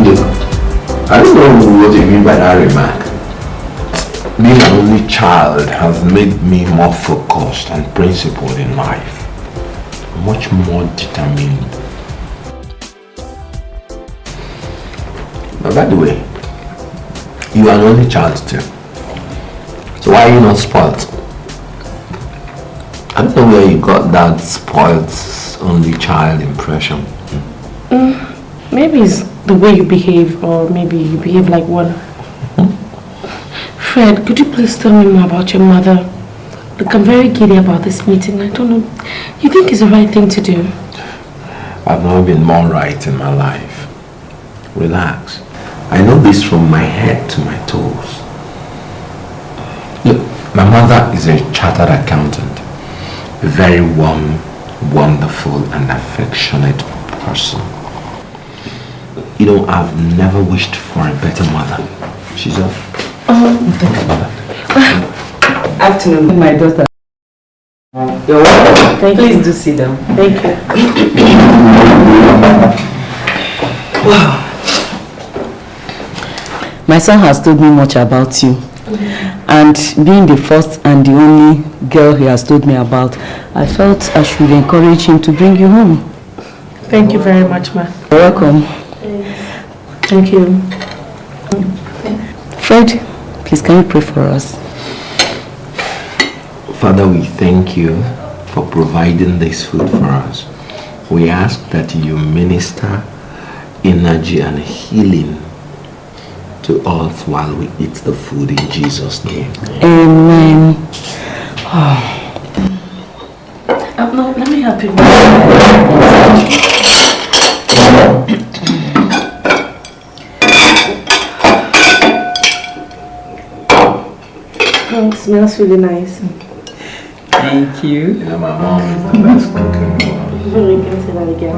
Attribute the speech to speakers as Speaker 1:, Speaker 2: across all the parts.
Speaker 1: Look, I don't know what you mean by that remark. Being an only child has made me more focused and principled in life. Much more determined. But by the way, you are an only child still. So why are you not spoiled? I don't know where you got that spoiled only child impression.
Speaker 2: Maybe it's the way you behave, or maybe you behave like one. Fred, could you please tell me more about your mother? Look, I'm very giddy about this meeting. I don't know. You think it's the right thing to do?
Speaker 1: I've never been more right in my life. Relax. I know this from my head to my toes. Look, my mother is a chartered accountant. A very warm, wonderful and affectionate person. You know, I've never wished for a better mother. She's a...
Speaker 3: Afternoon, my daughter. You're welcome.
Speaker 2: Thank
Speaker 3: Please
Speaker 2: you.
Speaker 3: do sit down.
Speaker 2: Thank you.
Speaker 3: Wow. My son has told me much about you. And being the first and the only girl he has told me about, I felt I should encourage him to bring you home.
Speaker 2: Thank you very much, ma.
Speaker 3: You're welcome.
Speaker 2: Thank you.
Speaker 3: Fred, please can you pray for us?
Speaker 1: Father, we thank you for providing this food for us. We ask that you minister energy and healing to us while we eat the food in Jesus' name.
Speaker 3: Amen. Oh.
Speaker 2: No, let me help you. Oh, it smells really nice.
Speaker 3: Thank you.
Speaker 1: You know, my mom is the best cook in the world.
Speaker 2: You can say that again.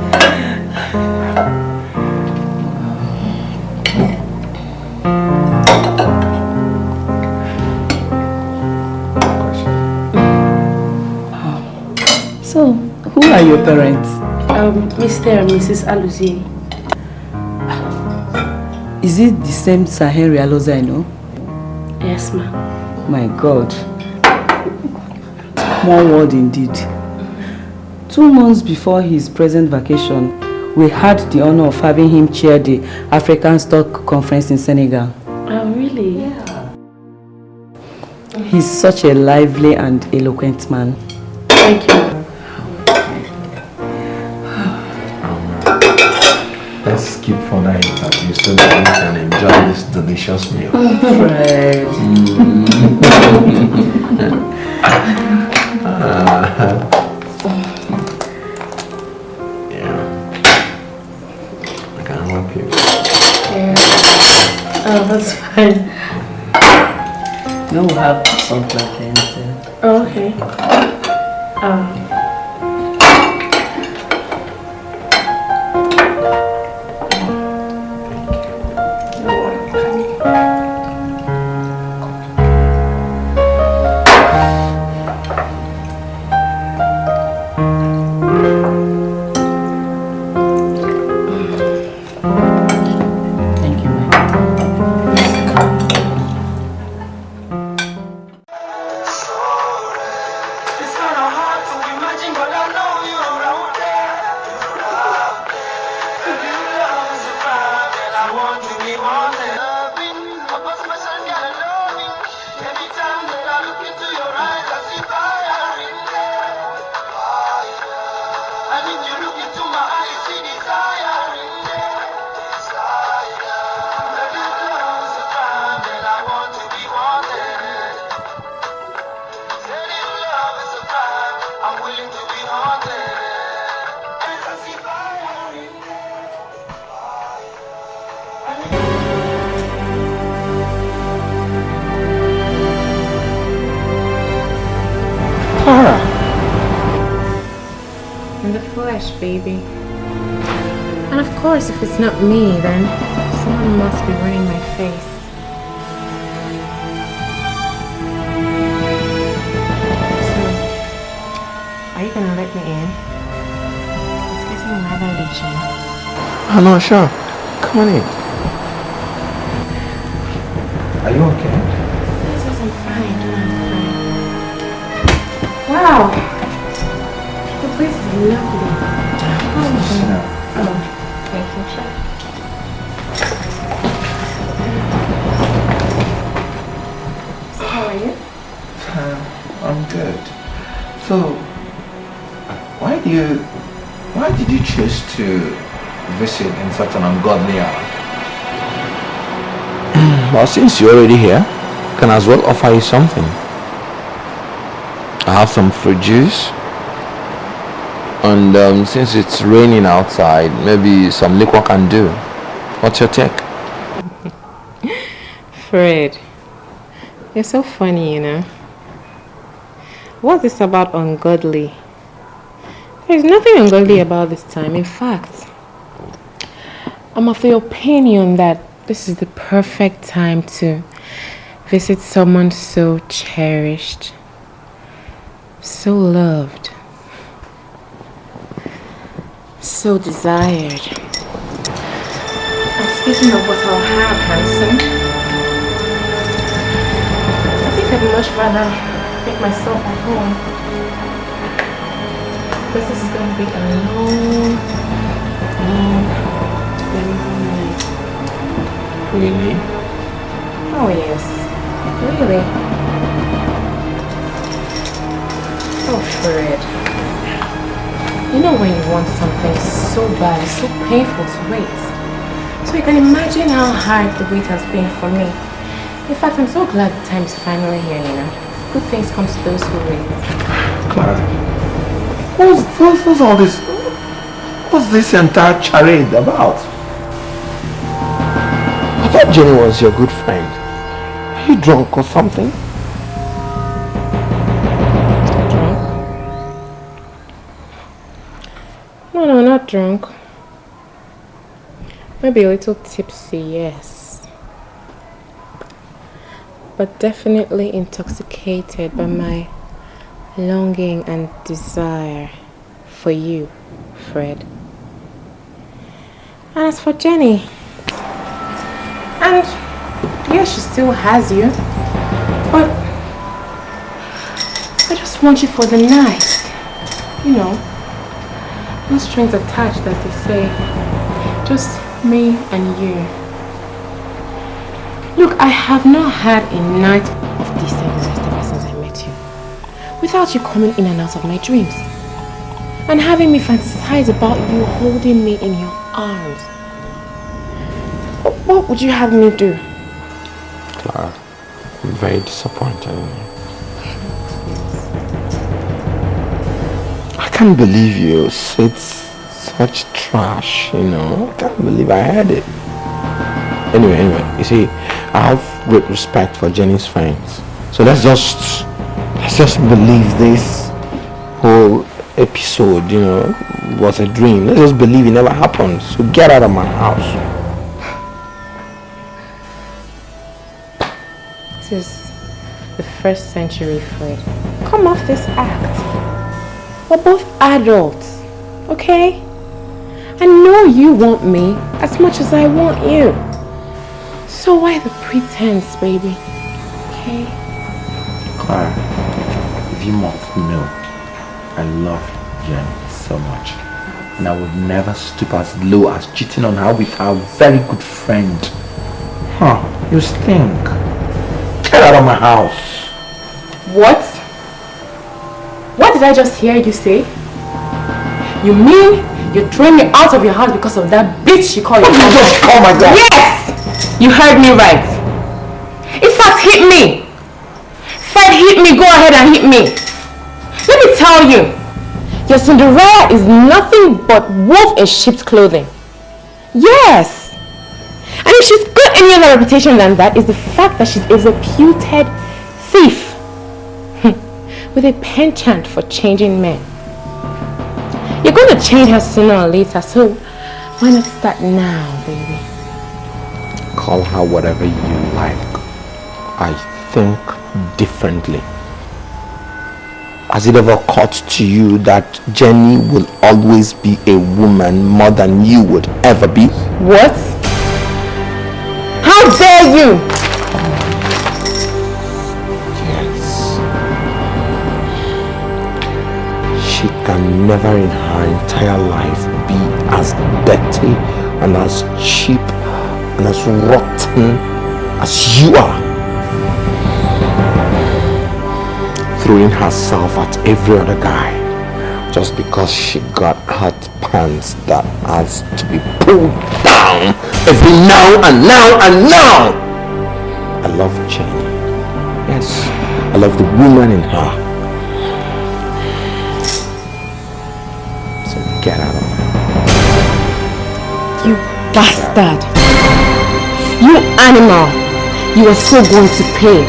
Speaker 3: So, who are your parents?
Speaker 2: Mr. and Mrs. Aluzie.
Speaker 3: Is it the same Sahari Aloza I know?
Speaker 2: Yes, ma'am.
Speaker 3: My God. Small world indeed. 2 months before his present vacation, we had the honor of having him chair the African Stock Conference in Senegal.
Speaker 2: Oh, really?
Speaker 3: Yeah. He's such a lively and eloquent man.
Speaker 2: Thank you.
Speaker 1: Let's skip further interview so that we can enjoy this delicious meal.
Speaker 3: Fred.
Speaker 1: Yeah. I can help you.
Speaker 2: Yeah. Oh, that's fine.
Speaker 3: No, we'll have some plantains.
Speaker 2: Oh, okay.
Speaker 1: Clara!
Speaker 4: In the flesh, baby. And of course, if it's not me, then someone must be ruining my face. So, are you gonna let me in? It's getting rather itchy.
Speaker 1: I'm not sure. Come on in. Are you okay?
Speaker 2: Yes, I'm fine. Wow. The place is lovely. Oh, thank you. So how are you?
Speaker 1: I'm good. So, why did you choose to visit in such an ungodly hour? Well, since you're already here, I can as well offer you something. I have some fruit juice. And since it's raining outside, maybe some liquor can do. What's your take?
Speaker 4: Fred, you're so funny, you know. What's this about ungodly? There's nothing ungodly about this time. In fact, I'm of the opinion that this is the perfect time to visit someone so cherished, so loved, so desired. And speaking of what I'll have, handsome, I think I'd much rather make myself at home. Because this is going to be a long night.
Speaker 1: Really?
Speaker 4: Oh yes, really. Oh Fred, you know when you want something so bad, it's so painful to wait. So you can imagine how hard the wait has been for me. In fact, I'm so glad the time is finally here, you know. Good things come to those who wait.
Speaker 1: Clara, what's all this? What's this entire charade about? I thought Jenny was your good friend. Are you drunk or something?
Speaker 4: Drunk? No, not drunk. Maybe a little tipsy, yes. But definitely intoxicated by my longing and desire for you, Fred. And as for Jenny, and yes, she still has you, but I just want you for the night, you know, no strings attached, as they say, just me and you. Look, I have not had a night of decent rest ever since I met you, without you coming in and out of my dreams and having me fantasize about you holding me in your arms. What would you have me do?
Speaker 1: Clara, I'm very disappointed in you. I can't believe you said such trash, you know. I can't believe I heard it. Anyway, you see, I have great respect for Jenny's friends. So let's just believe this whole episode, you know, was a dream. Let's just believe it never happened. So get out of my house.
Speaker 4: This is the first century, Fred. Come off this act. We're both adults, okay? I know you want me as much as I want you. So why the pretense, baby? Okay?
Speaker 1: Clara, if you must know, I love Jenny so much. And I would never stoop as low as cheating on her with her very good friend. Huh, you stink. Get out of my house.
Speaker 4: What? What did I just hear you say? You mean you're throwing me out of your house because of that bitch you call your mom?
Speaker 1: Oh my God!
Speaker 4: Yes! You heard me right. In fact, hit me. Fred, hit me. Go ahead and hit me. Let me tell you, your Cinderella is nothing but wolf in sheep's clothing. Yes. And if she's got any other reputation than that, is the fact that she's a reputed thief with a penchant for changing men. You're going to change her sooner or later, so why not start now, baby?
Speaker 1: Call her whatever you like. I think differently. Has it ever occurred to you that Jenny will always be a woman more than you would ever be?
Speaker 4: What? How dare you?
Speaker 1: can never in her entire life be as dirty and as cheap and as rotten as you are. Throwing herself at every other guy just because she got hot pants that has to be pulled down every now and now and now. I love Jenny. Yes, I love the woman in her. So get out of here.
Speaker 4: You bastard! You animal! You are so going to pay.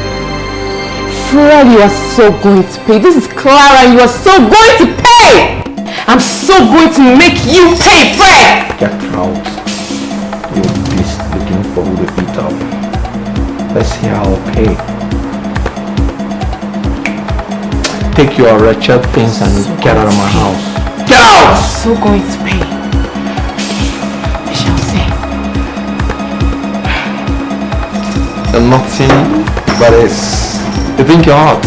Speaker 4: Fred, you are so going to pay. This is Clara, you are so going to pay! I'm so going to make you pay, Fred!
Speaker 1: Get out. You beast looking for who to beat up. Let's see how I'll pay. Take your wretched things and get out of my house. Get out!
Speaker 4: I'm so going to pay. We shall see.
Speaker 1: And nothing but you think you're hot?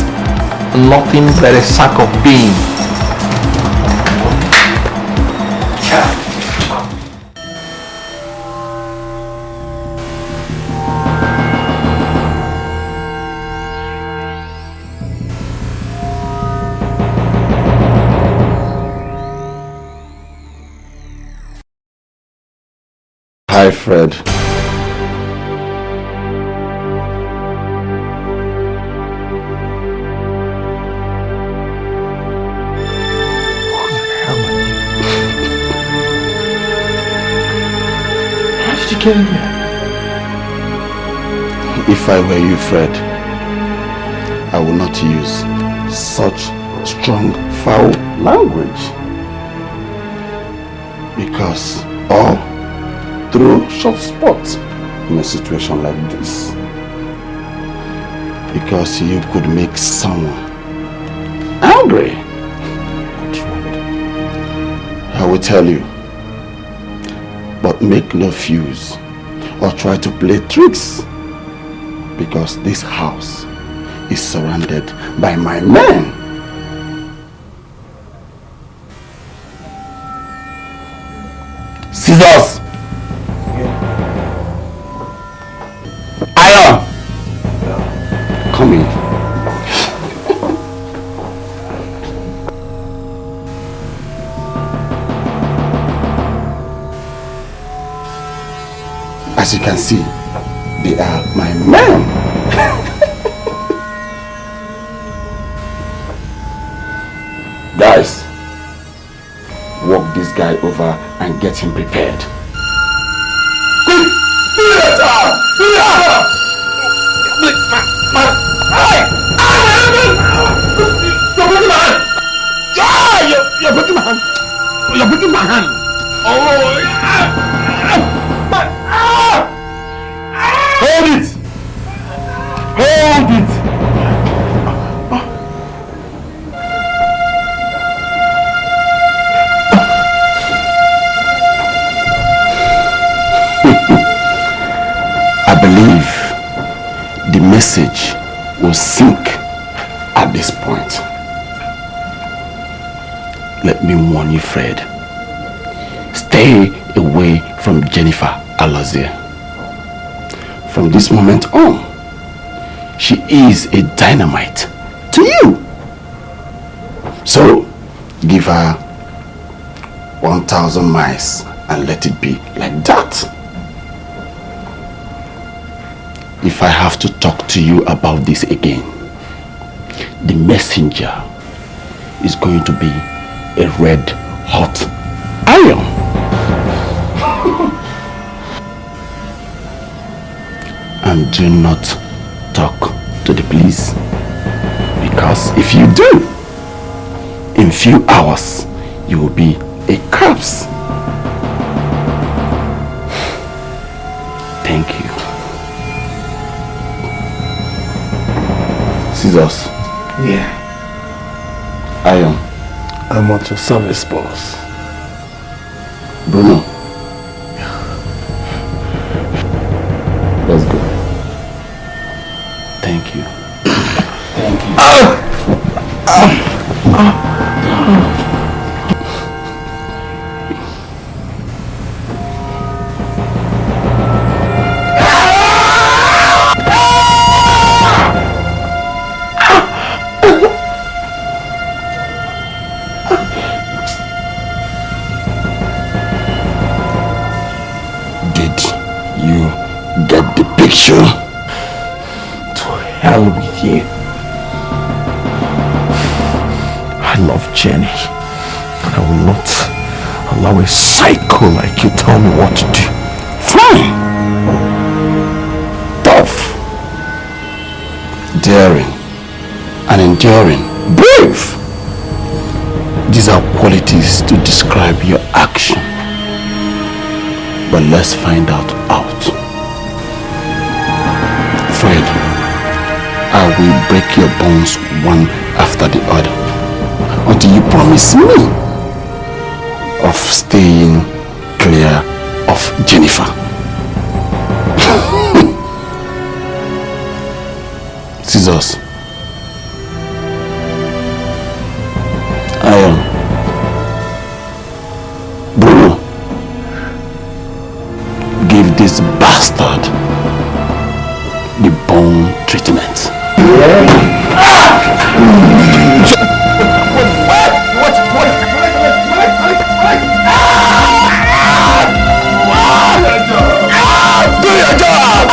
Speaker 1: Nothing but a sack of beans. Hi, Fred. Get in here.
Speaker 5: If I were you, Fred, I would not use such strong, foul language. Because all through short spots in a situation like this. Because you could make someone angry. I will tell you. But make no fuse or try to play tricks, because this house is surrounded by my men. Scissors! Iron! Come in. As you can see, they are my men. Guys, walk this guy over and get him prepared. You're breaking my hand. You're breaking my hand. Oh, yeah. Hold it! Hold it! I believe the message will sink at this point. Let me warn you, Fred. Stay away from Jennifer Alazie. From this moment on, she is a dynamite to you. So, give her 1,000 miles and let it be like that. If I have to talk to you about this again, the messenger is going to be a red hot iron. And do not talk to the police, because if you do, in few hours you will be a corpse. Thank you. Scissors.
Speaker 1: Yeah.
Speaker 5: Iron.
Speaker 1: I'm at your service, boss.
Speaker 5: Bruno. Let's go. Thank you. Thank you. takes you?
Speaker 1: To hell with you. I love Jenny. And I will not allow a psycho like you tell me what to do.
Speaker 5: Fine. Tough. Daring. And enduring. Brave. These are qualities to describe your action. But let's find out. Fred, I will break your bones one after the other until you promise me of staying clear of Jennifer. Scissors. Iron. Bruno. Give this bastard the bone treatment. Do your job!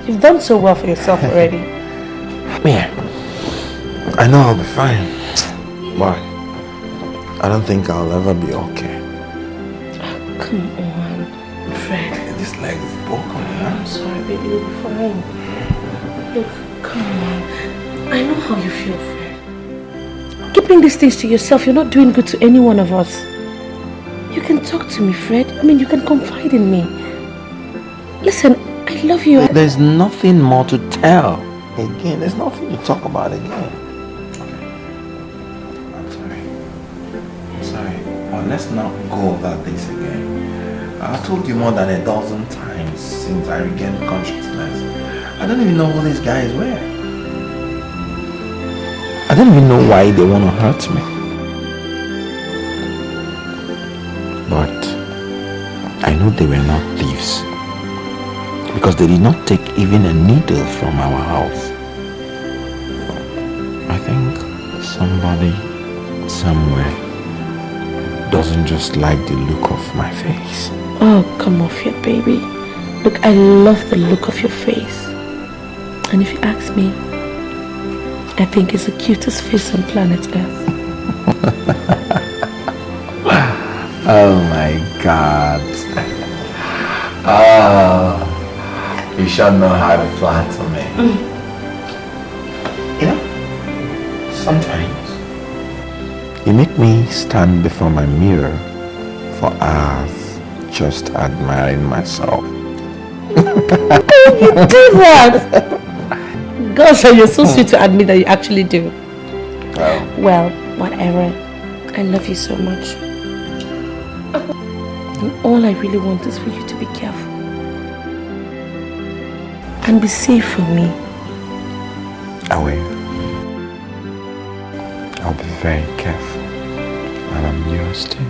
Speaker 2: You've done so well for yourself already.
Speaker 1: Yeah, I know I'll be fine. But I don't think I'll ever be okay.
Speaker 2: Oh, come on, Fred.
Speaker 1: This leg is broken,
Speaker 2: I'm sorry, baby, you'll be fine. Look, come on. I know how you feel, Fred. Keeping these things to yourself, you're not doing good to any one of us. You can talk to me, Fred. I mean, you can confide in me. Listen, I love you.
Speaker 1: There's nothing more to tell. Again, there's nothing to talk about again. I'm sorry. But let's not go over this again. I've told you more than a dozen times since I regained consciousness. I don't even know who these guys were. I don't even know why they want to hurt me. But I know they were not thieves. Because they did not take even a needle from our house. I think somebody somewhere doesn't just like the look of my face.
Speaker 2: Oh, come off it, baby. Look, I love the look of your face. And if you ask me, I think it's the cutest face on planet Earth.
Speaker 1: Oh my God. Oh. You sure know how to flatter me. You know, sometimes you make me stand before my mirror for hours just admiring myself.
Speaker 2: You do that? Gosh, you're so sweet to admit that you actually do. Well, whatever. I love you so much. And all I really want is for you to be careful. And be safe for me.
Speaker 1: I will. I'll be very careful. And I'm yours too.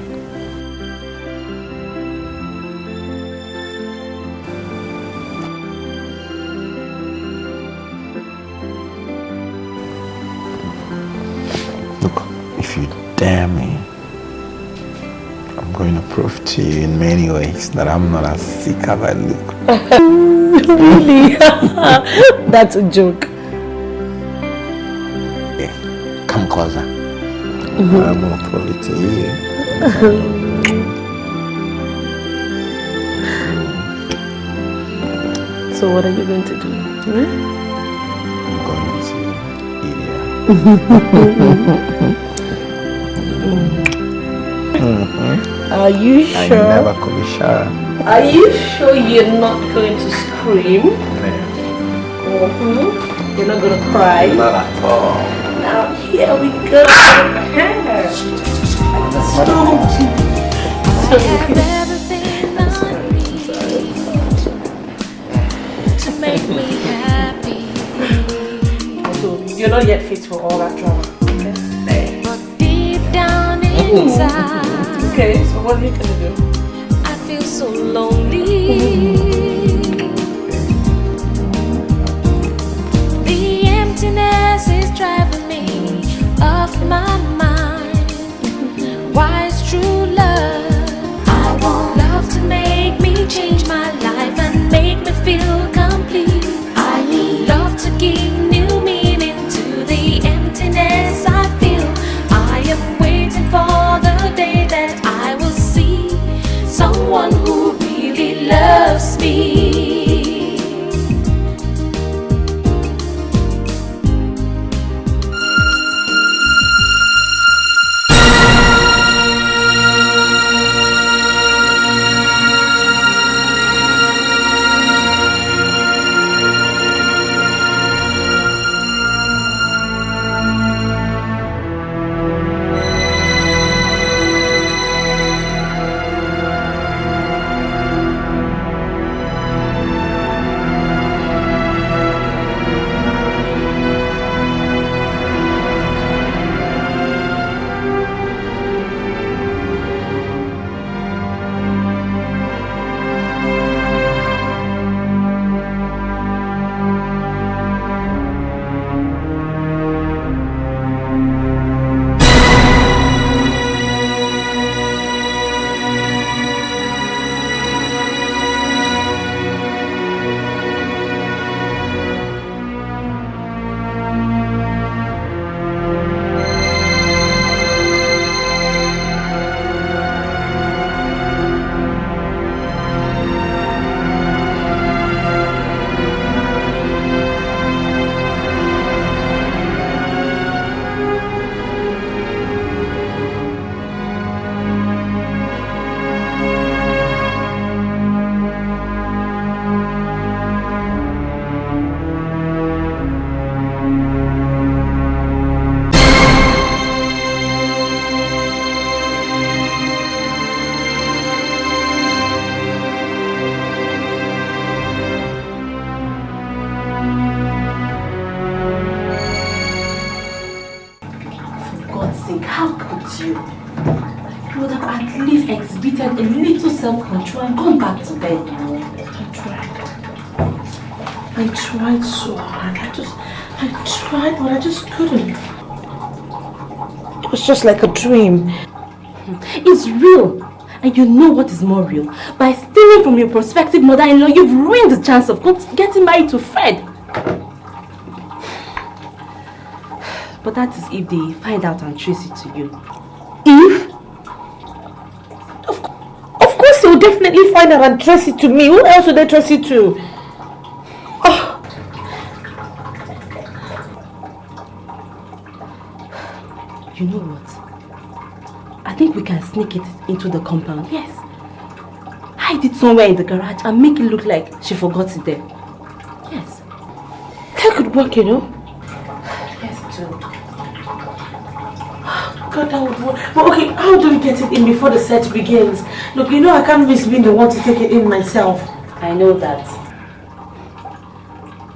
Speaker 1: dare me, I'm going to prove to you in many ways that I'm not as sick as I look.
Speaker 2: Really? That's a joke.
Speaker 1: Yeah. Come closer. I'm going to prove it to you.
Speaker 2: So what are you going to do?
Speaker 1: I'm going to eat it.
Speaker 2: Are you sure?
Speaker 1: I never could be sure.
Speaker 2: Are you sure you're not going to scream? You're not going to cry?
Speaker 1: Not at all.
Speaker 2: Now here we go.
Speaker 6: To make me happy.
Speaker 2: So you're not yet fit for all that drama. Okay?
Speaker 6: But deep down inside,
Speaker 2: Okay, so what are you gonna do?
Speaker 6: I feel so lonely. The emptiness is driving me off my mind. Why is true love? I want love to make me change my life and make me feel complete. I need love to give new meaning to the emptiness I feel. I am waiting for the day that I will see someone who really loves me.
Speaker 2: Self-control and come back to bed now. I tried so hard. I tried, but I just couldn't. It was just like a dream.
Speaker 4: It's real. And you know what is more real? By stealing from your prospective mother-in-law, you've ruined the chance of getting married to Fred. But that is if they find out and trace it to you.
Speaker 2: If? Of course they'll definitely find out and trace it to me. Who else would they trace it to? Oh.
Speaker 4: You know what? I think we can sneak it into the compound. Yes. Hide it somewhere in the garage and make it look like she forgot it there. Yes.
Speaker 2: That could work, you know.
Speaker 4: Yes, too.
Speaker 2: God, that would work. But okay, how do we get it in before the search begins? Look, you know I can't risk being the one to take it in myself.
Speaker 4: I know that.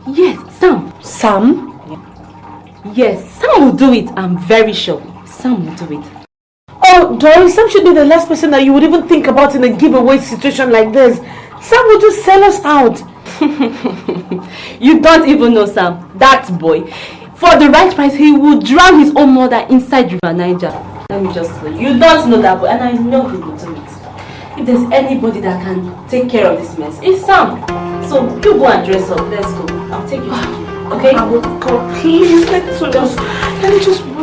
Speaker 4: Yes, Sam.
Speaker 2: Sam?
Speaker 4: Yes, Sam will do it. I'm very sure. Sam will do it.
Speaker 2: Oh, Doris, Sam should be the last person that you would even think about in a giveaway situation like this. Sam will just sell us out.
Speaker 4: You don't even know Sam. That boy. For the right price, he would drown his own mother inside River Niger.
Speaker 2: Let me just tell you. You don't know that, and I know he will do it. If there's anybody that can take care of this mess, it's Sam. So you go and dress up. Let's go. I'll take you to you. Okay? I will go. Please, let me just run.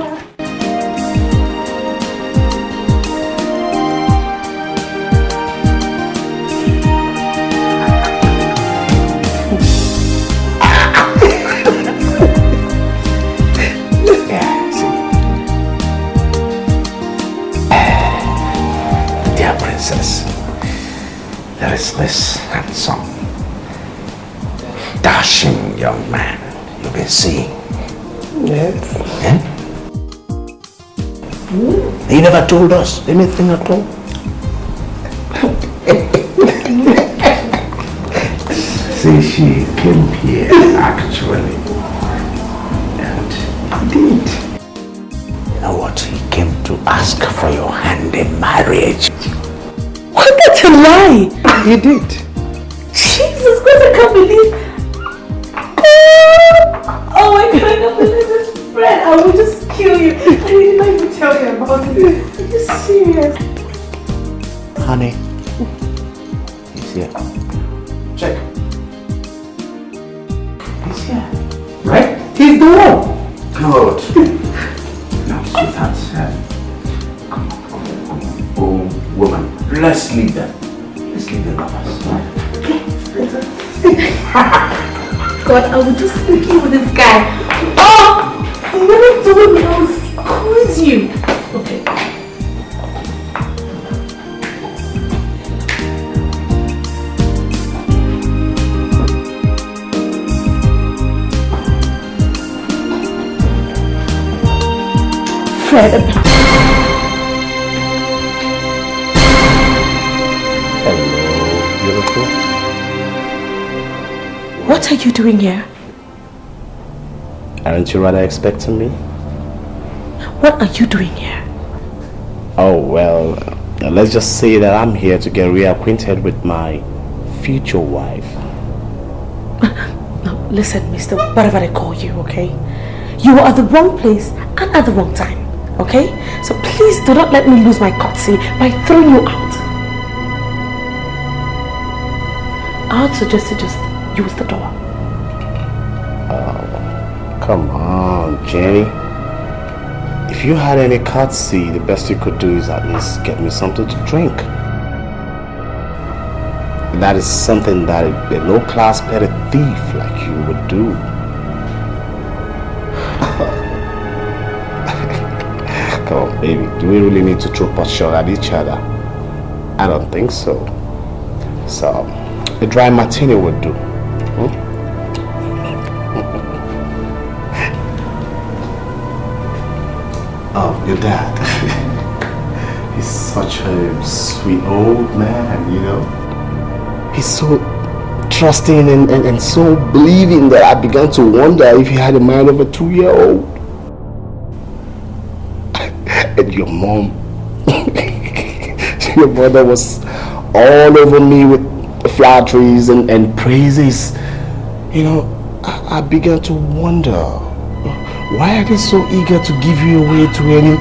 Speaker 1: There is this handsome, dashing young man you've been seeing.
Speaker 7: Yes.
Speaker 1: Eh? He never told us anything at all. See, she came here actually, and he did. And what, he came to ask for your hand in marriage.
Speaker 2: What? That's a lie!
Speaker 7: He did.
Speaker 2: Jesus Christ, I can't believe. Oh my God, I can't believe this, Fred. I will just kill you. I did not even tell you about it. Are you serious?
Speaker 1: Honey, he's here. Check. He's here. Right? He's the one. Good. Now, sweetheart. Oh, woman, let's leave them. Let's leave the lovers.
Speaker 2: God, I was just speaking with this guy. Oh! You never told me I was squeeze you. Okay. Fred.
Speaker 1: Beautiful.
Speaker 2: What are you doing here?
Speaker 8: Aren't you rather expecting me?
Speaker 2: What are you doing here?
Speaker 8: Oh, well, let's just say that I'm here to get reacquainted with my future wife.
Speaker 2: No, listen, mister, whatever they call you, okay? You were at the wrong place and at the wrong time, okay? So please do not let me lose my courtesy by throwing you out. I would suggest you just use the door.
Speaker 8: Oh, come on, Jenny. If you had any courtesy, the best you could do is at least get me something to drink. That is something that a low-class petty thief like you would do. Come on, baby. Do we really need to throw pot shot at each other? I don't think so. So, a dry martini would do. Oh, your dad. He's such a sweet old man, you know. He's so trusting and so believing that I began to wonder if he had the mind of a 2-year-old. And your mom, your mother was all over me with flatteries and praises. You know, I began to wonder, why are they so eager to give you away to any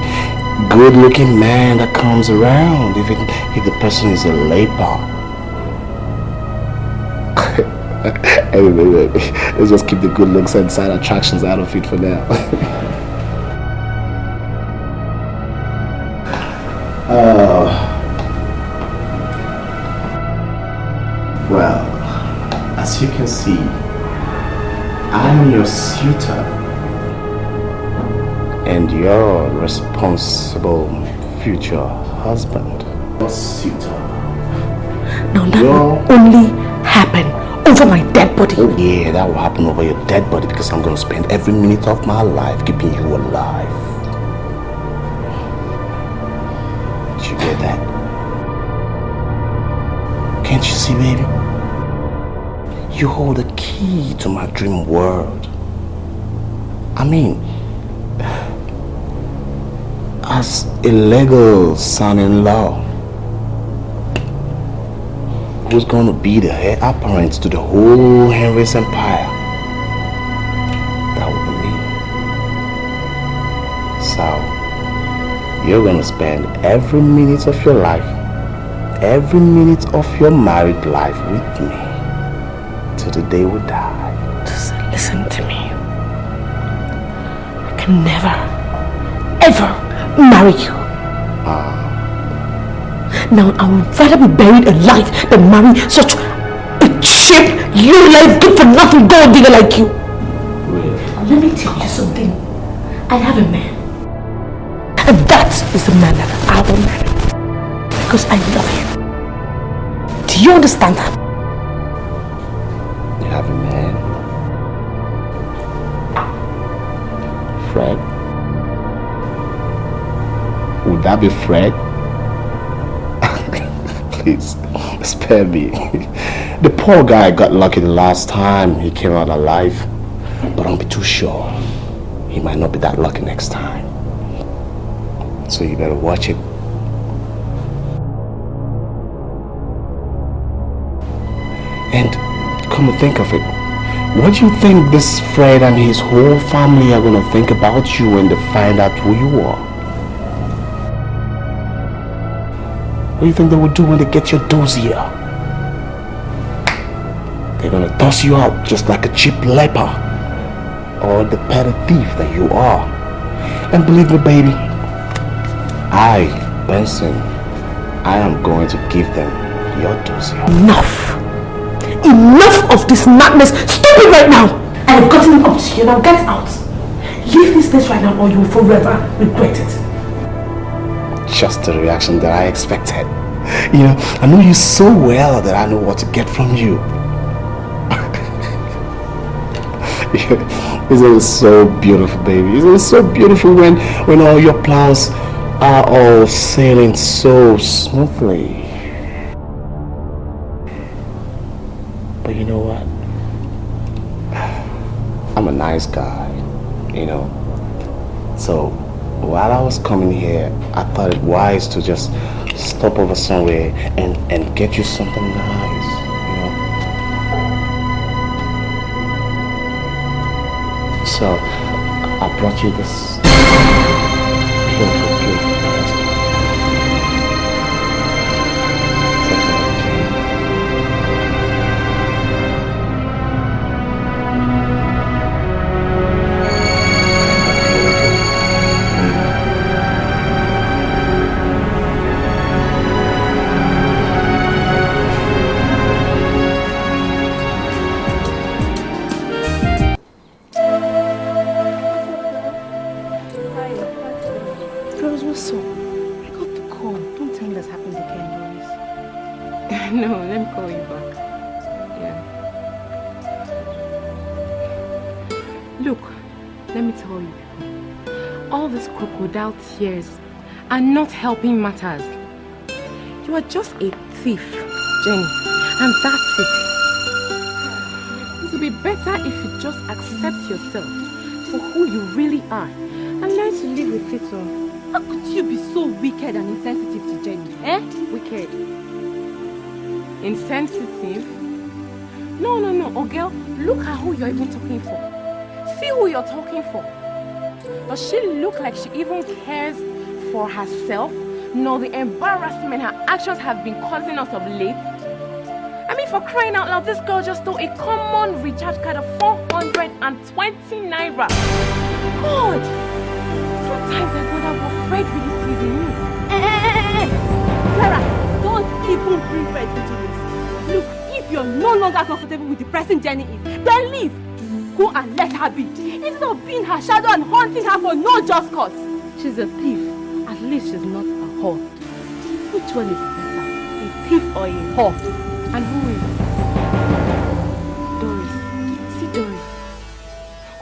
Speaker 8: good-looking man that comes around, even if the person is a leper? Anyway, let's just keep the good looks and side attractions out of it for now. Well, as you can see, I am your suitor and your responsible future husband. Your suitor.
Speaker 2: Now that will only happen over my dead body.
Speaker 8: Oh yeah, that will happen over your dead body because I'm going to spend every minute of my life keeping you alive. Did you get that? Can't you see, baby? You hold the key to my dream world. I mean, as a legal son-in-law who's going to be the heir apparent to the whole Henry's empire, that would be me. So, you're gonna spend every minute of your life, every minute of your married life with me till the day we die.
Speaker 2: Just listen to me. I can never, ever marry you. Now I would rather be buried alive than marry such a cheap, low-life, good-for-nothing gold digger like you.
Speaker 1: Really?
Speaker 2: Let me tell you something. I have a man. And that is the man that I will marry. Because I love him. Do you understand that?
Speaker 8: You have a man? Fred? Would that be Fred? Please, spare me. The poor guy got lucky the last time he came out alive. But don't be too sure. He might not be that lucky next time. So you better watch it. And come to think of it, what do you think this Fred and his whole family are going to think about you when they find out who you are? What do you think they will do when they get your dossier? They're going to toss you out just like a cheap leper or the petty thief that you are. And believe me, baby, Benson, I am going to give them your dossier.
Speaker 2: Enough! Enough of this madness! Stop it right now! I have gotten it up to you. Now get out. Leave this place right now or you will forever regret it.
Speaker 8: Just the reaction that I expected. You know, I know you so well that I know what to get from you. Isn't it so beautiful, baby? Isn't it so beautiful when all your plans are all sailing so smoothly? But you know what? I'm a nice guy, you know. So while I was coming here, I thought it wise to just stop over somewhere and get you something nice, you know. So I brought you this beautiful present. Take it, okay?
Speaker 2: Girls, what's up? I got the call. Don't tell me that's happened again, Doris.
Speaker 4: No, let me call you back. Yeah. Look, let me tell you. All these crocodile tears are not helping matters. You are just a thief, Jenny. And that's it. It would be better if you just accept yourself for who you really are and learn to live with it all.
Speaker 7: How could you be so wicked and insensitive to Jenny? Eh?
Speaker 4: Wicked. Insensitive? No. Oh girl, look at who you're even talking for. See who you're talking for. Does she look like she even cares for herself? Nor the embarrassment her actions have been causing us of late? I mean, for crying out loud, this girl just stole a common recharge card of 420 naira. God! Sometimes I wonder what Fred really sees in you.
Speaker 7: Clara, don't even bring Fred into this. Look, if you're no longer comfortable with the person Jenny is, then leave. Go and let her be. Instead of being her shadow and haunting her for no just cause.
Speaker 2: She's a thief. At least she's not a whore. Which one is better? A thief or a whore?
Speaker 4: And who is?
Speaker 2: Doris.
Speaker 4: See, Doris.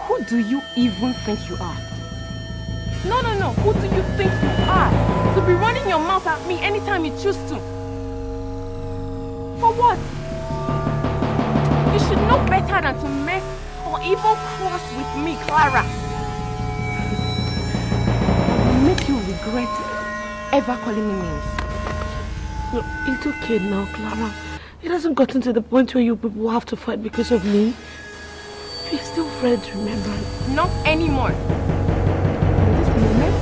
Speaker 4: Who do you even think you are? No. Who do you think you are? To be running your mouth at me anytime you choose to. For what? You should know better than to mess or even cross with me, Clara. I will make you regret ever calling me names.
Speaker 2: No, it's okay now, Clara. It hasn't gotten to the point where you people have to fight because of me. We're still friends, remember?
Speaker 4: Not anymore. In this moment,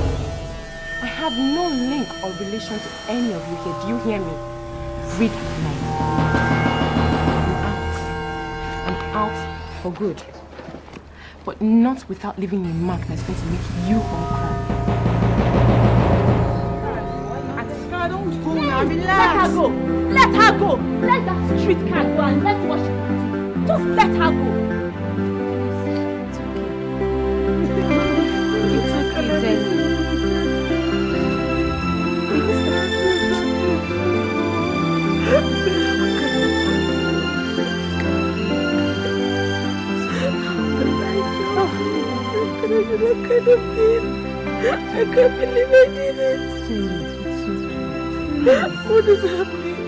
Speaker 4: I have no link or relation to any of you here. Do you hear me? Read my mind. I'm out for good. But not without leaving a mark that's going to make you all cry.
Speaker 7: Don't go now, relax. Let her go. Let her go. Let that street cat go and let's watch it. Just let her go.
Speaker 4: It's okay, Jenny.
Speaker 7: I can't believe I did it. What is happening?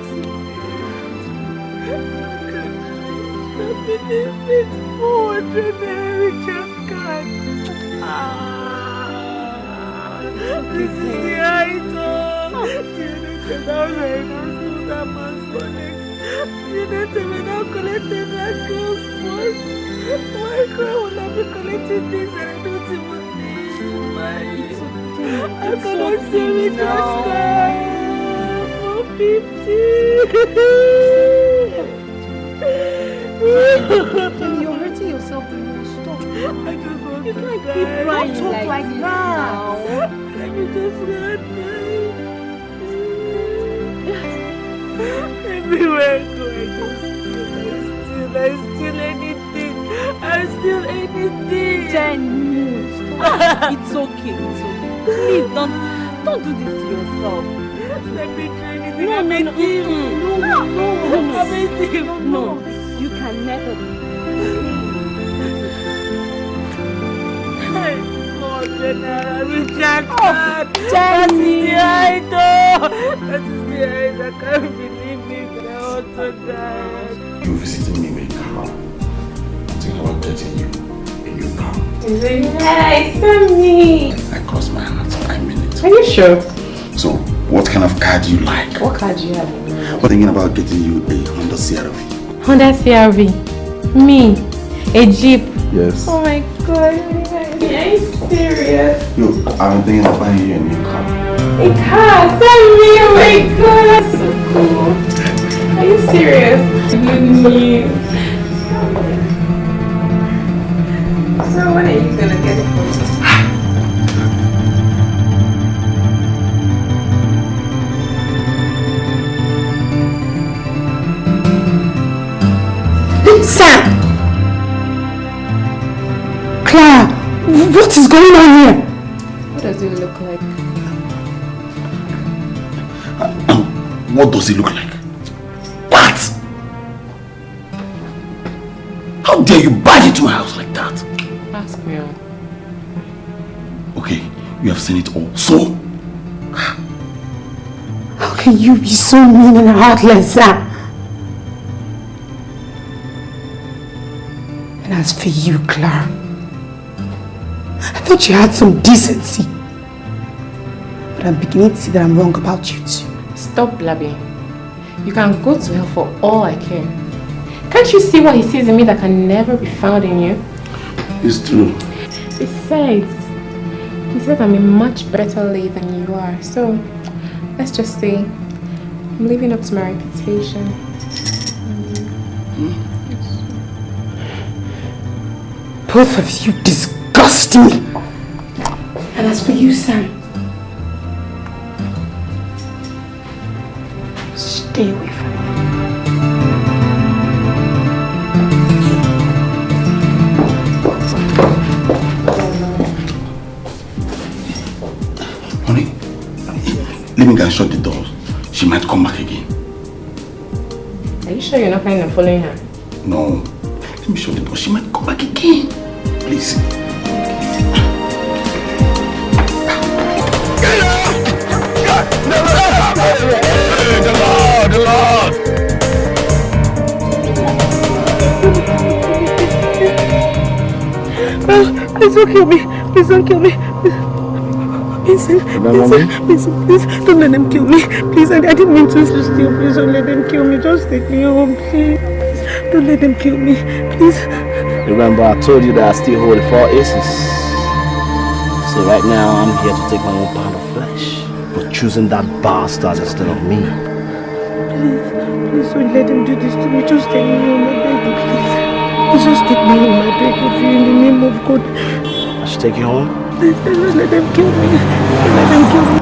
Speaker 7: I can't believe it. Oh, ordinary just can't. This is the idol. You need to know that that man's money. You need to be now collecting that girl's voice. Why will I be collecting things and I don't even need? Why? I cannot see me just cry. For 50.
Speaker 4: You're hurting yourself the most. Stop.
Speaker 7: I just want
Speaker 4: You
Speaker 7: to
Speaker 4: can't
Speaker 7: cry.
Speaker 4: keep crying.
Speaker 7: Don't talk like that.
Speaker 4: Now.
Speaker 7: Let me just cry. Everywhere I go, I steal anything. I steal anything.
Speaker 4: Jenny, stop. It's okay. Please don't do this to yourself.
Speaker 7: Let me do anything.
Speaker 4: No.
Speaker 7: Everything.
Speaker 4: No, you can never be.
Speaker 7: Oh, General, reject that.
Speaker 4: Jenny.
Speaker 7: That is the idol. I can't believe it. I want to die.
Speaker 5: You visited me with Clara. Think about getting you a new car.
Speaker 4: Is it nice for me?
Speaker 5: I crossed my heart. I mean it.
Speaker 4: Are you sure?
Speaker 5: So, what kind of car do you like?
Speaker 4: What car do you have?
Speaker 5: We're thinking about getting you a Honda CRV.
Speaker 4: Honda CRV. Me? A Jeep?
Speaker 5: Yes.
Speaker 4: Oh my god. Are you serious?
Speaker 5: Look, I've been thinking of buying you a new car.
Speaker 4: A car? Send me! Oh my god, that's so cool. Are you serious? Good news. So when are you gonna get it for me?
Speaker 3: Sam! Clara, what is going on here?
Speaker 4: What does it look like?
Speaker 5: What does it look like? What? How dare you barge into my house like that?
Speaker 4: Ask me on.
Speaker 5: Okay, you have seen it all. So?
Speaker 3: How can you be so mean and heartless, Sam? And as for you, Clara, I thought you had some decency. But I'm beginning to see that I'm wrong about you too.
Speaker 4: Stop blabbing. You can go to hell for all I care. Can't you see what he sees in me that can never be found in you?
Speaker 5: It's true.
Speaker 4: Besides, he says I'm a much better lady than you are. So, let's just say I'm living up to my reputation.
Speaker 3: Both of you disgust me. And as for you, Sam, stay away from me.
Speaker 5: Honey, let me go and shut the doors. She might come back again.
Speaker 4: Are you sure you're not planning on following her?
Speaker 5: No. Let me shut the door. She might come back again. Please. The Lord!
Speaker 7: Please don't kill me. Please don't kill me. Please don't let them kill me. Please, I didn't mean to steal. Please don't let them kill me. Just take me home, please. Don't let them kill me, please.
Speaker 9: Remember, I told you that I still hold the 4 aces. So right now, I'm here to take my own pound of flesh.
Speaker 8: choosing that bastard instead of me.
Speaker 2: Please don't let him do this to me. Just take me home, I beg you, please. Just take me home, I beg of you, in the name of God.
Speaker 8: I should take you home?
Speaker 2: Please, just let them kill me. Let them kill me.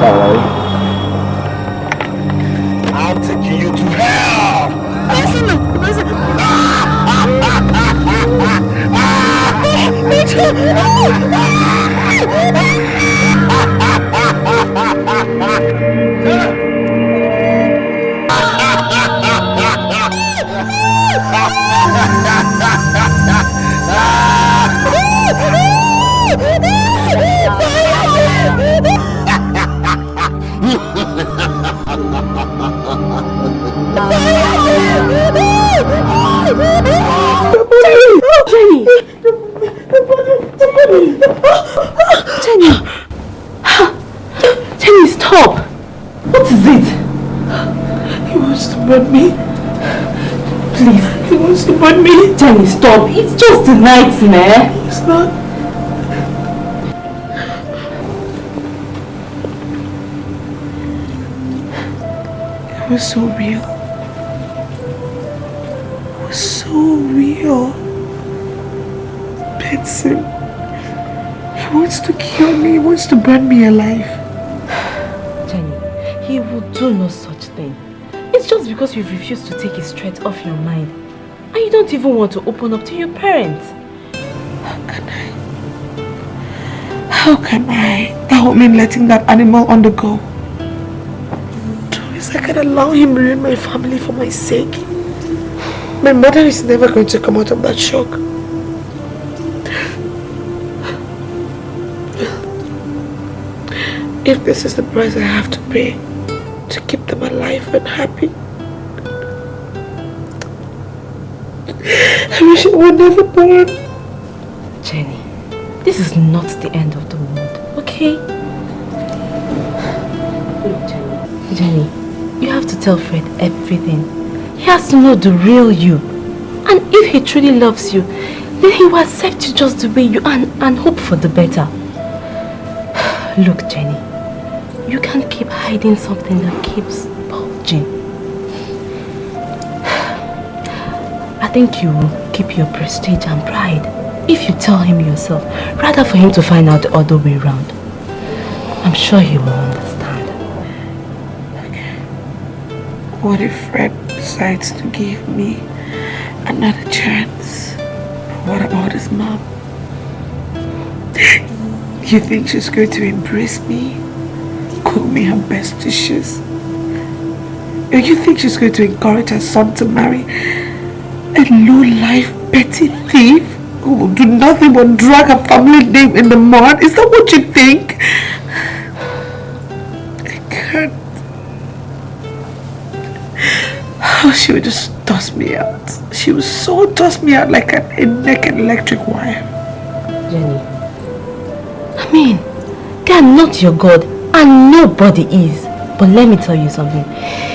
Speaker 8: Don't worry. I'm taking you to hell!
Speaker 2: Listen.
Speaker 4: Jenny, stop! What is it?
Speaker 2: He wants to burn me.
Speaker 4: Please.
Speaker 2: He wants to burn me.
Speaker 4: Jenny, stop. It's just a nightmare.
Speaker 2: It's not. It was so real. It was so real. Benson. He wants to kill me. He wants to burn me alive.
Speaker 4: Jenny, he will do no such thing. It's just because you've refused to take his threat off your mind. And you don't even want to open up to your parents.
Speaker 2: How can I? How can I? That would mean letting that animal undergo. Travis, I can allow him ruin my family for my sake. My mother is never going to come out of that shock. If this is the price I have to pay to keep them alive and happy, I wish it would never burn.
Speaker 4: Jenny, this is not the end of the world, okay? Look, Jenny, you have to tell Fred everything. He has to know the real you. And if he truly loves you, then he will accept you just the way you are and hope for the better. Look, Jenny, you can't keep hiding something that keeps bulging. I think you will keep your prestige and pride if you tell him yourself, rather for him to find out the other way around. I'm sure he will understand.
Speaker 2: Okay. What if Fred decides to give me another chance? What about his mom? You think she's going to embrace me? Cook me her best dishes? Or you think she's going to encourage her son to marry a low-life petty thief who will do nothing but drag her family name in the mud? Is that what you think? I can't. Oh, she would just toss me out. She would so toss me out like a naked electric wire.
Speaker 4: Jenny, I mean, they are not your God and nobody is. But let me tell you something.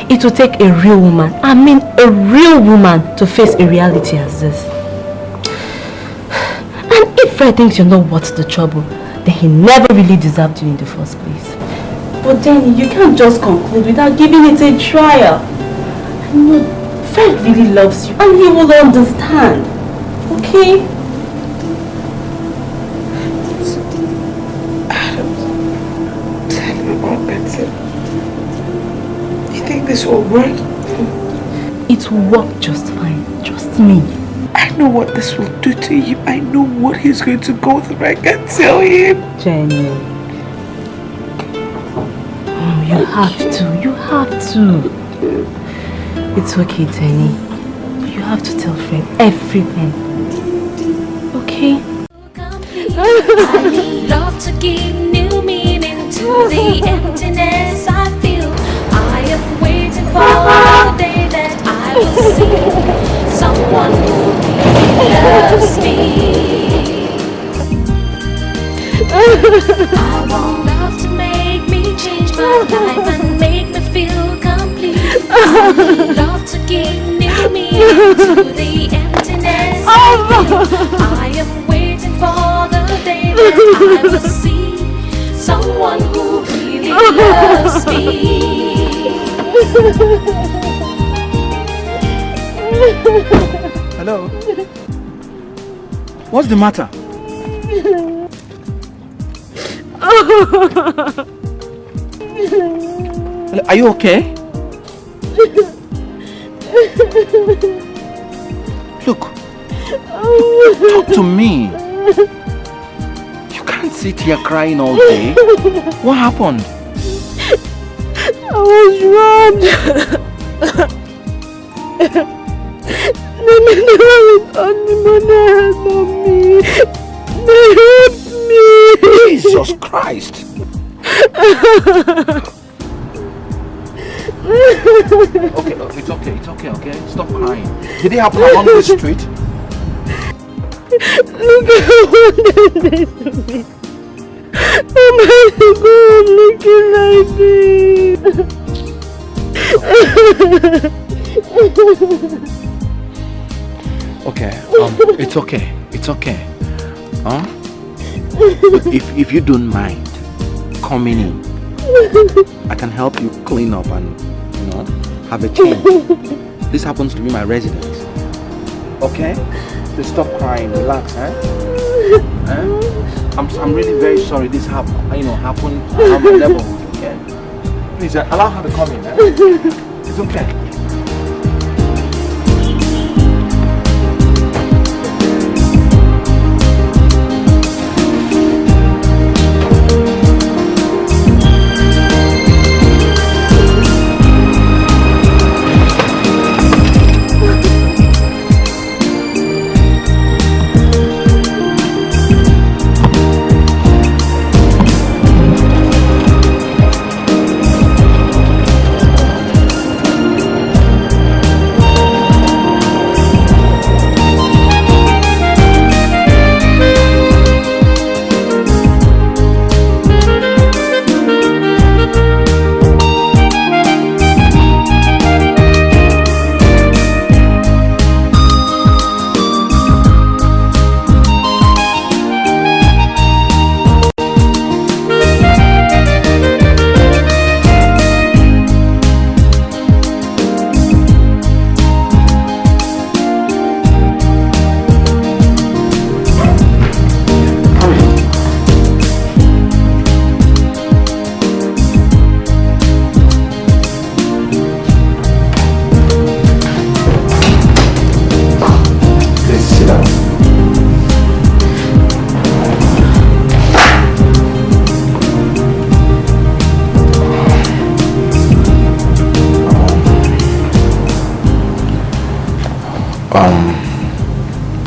Speaker 4: It will take a real woman, I mean a real woman, to face a reality as this. And if Fred thinks you're not worth the trouble, then he never really deserved you in the first place. But Jenny, you can't just conclude without giving it a trial. I know Fred really loves you and he will understand. Okay?
Speaker 2: Tell him about Benson. You think this will work?
Speaker 4: It will work just fine. Trust me.
Speaker 2: I know what this will do to him. I know what he's going to go through. I can tell him.
Speaker 4: Jenny. Oh, you have to. You have to. It's okay, Jenny. You have to tell Fred everything. Okay?
Speaker 6: I love to give new meaning to the emptiness I feel. I am waiting for the day that I will see someone who really loves me. I want love to make me change my life and make me feel complete. I love to give new meaning to the emptiness I feel. I am waiting for the day that I will see someone who loves me.
Speaker 10: Hello? What's the matter? Hello, are you okay? Look, talk to me. You can't sit here crying all day. What happened?
Speaker 2: I was robbed. They raped me.
Speaker 10: Jesus Christ. Okay, okay. Stop crying. Did it happen along the street?
Speaker 2: Look at what they did to me. Oh my God, looking like this.
Speaker 10: Okay, it's okay. Huh? If you don't mind coming in, I can help you clean up and, have a change. This happens to be my residence. Okay? So stop crying, relax, huh? I'm really very sorry this happened around my neighborhood, okay? Please allow her to come in, It's okay.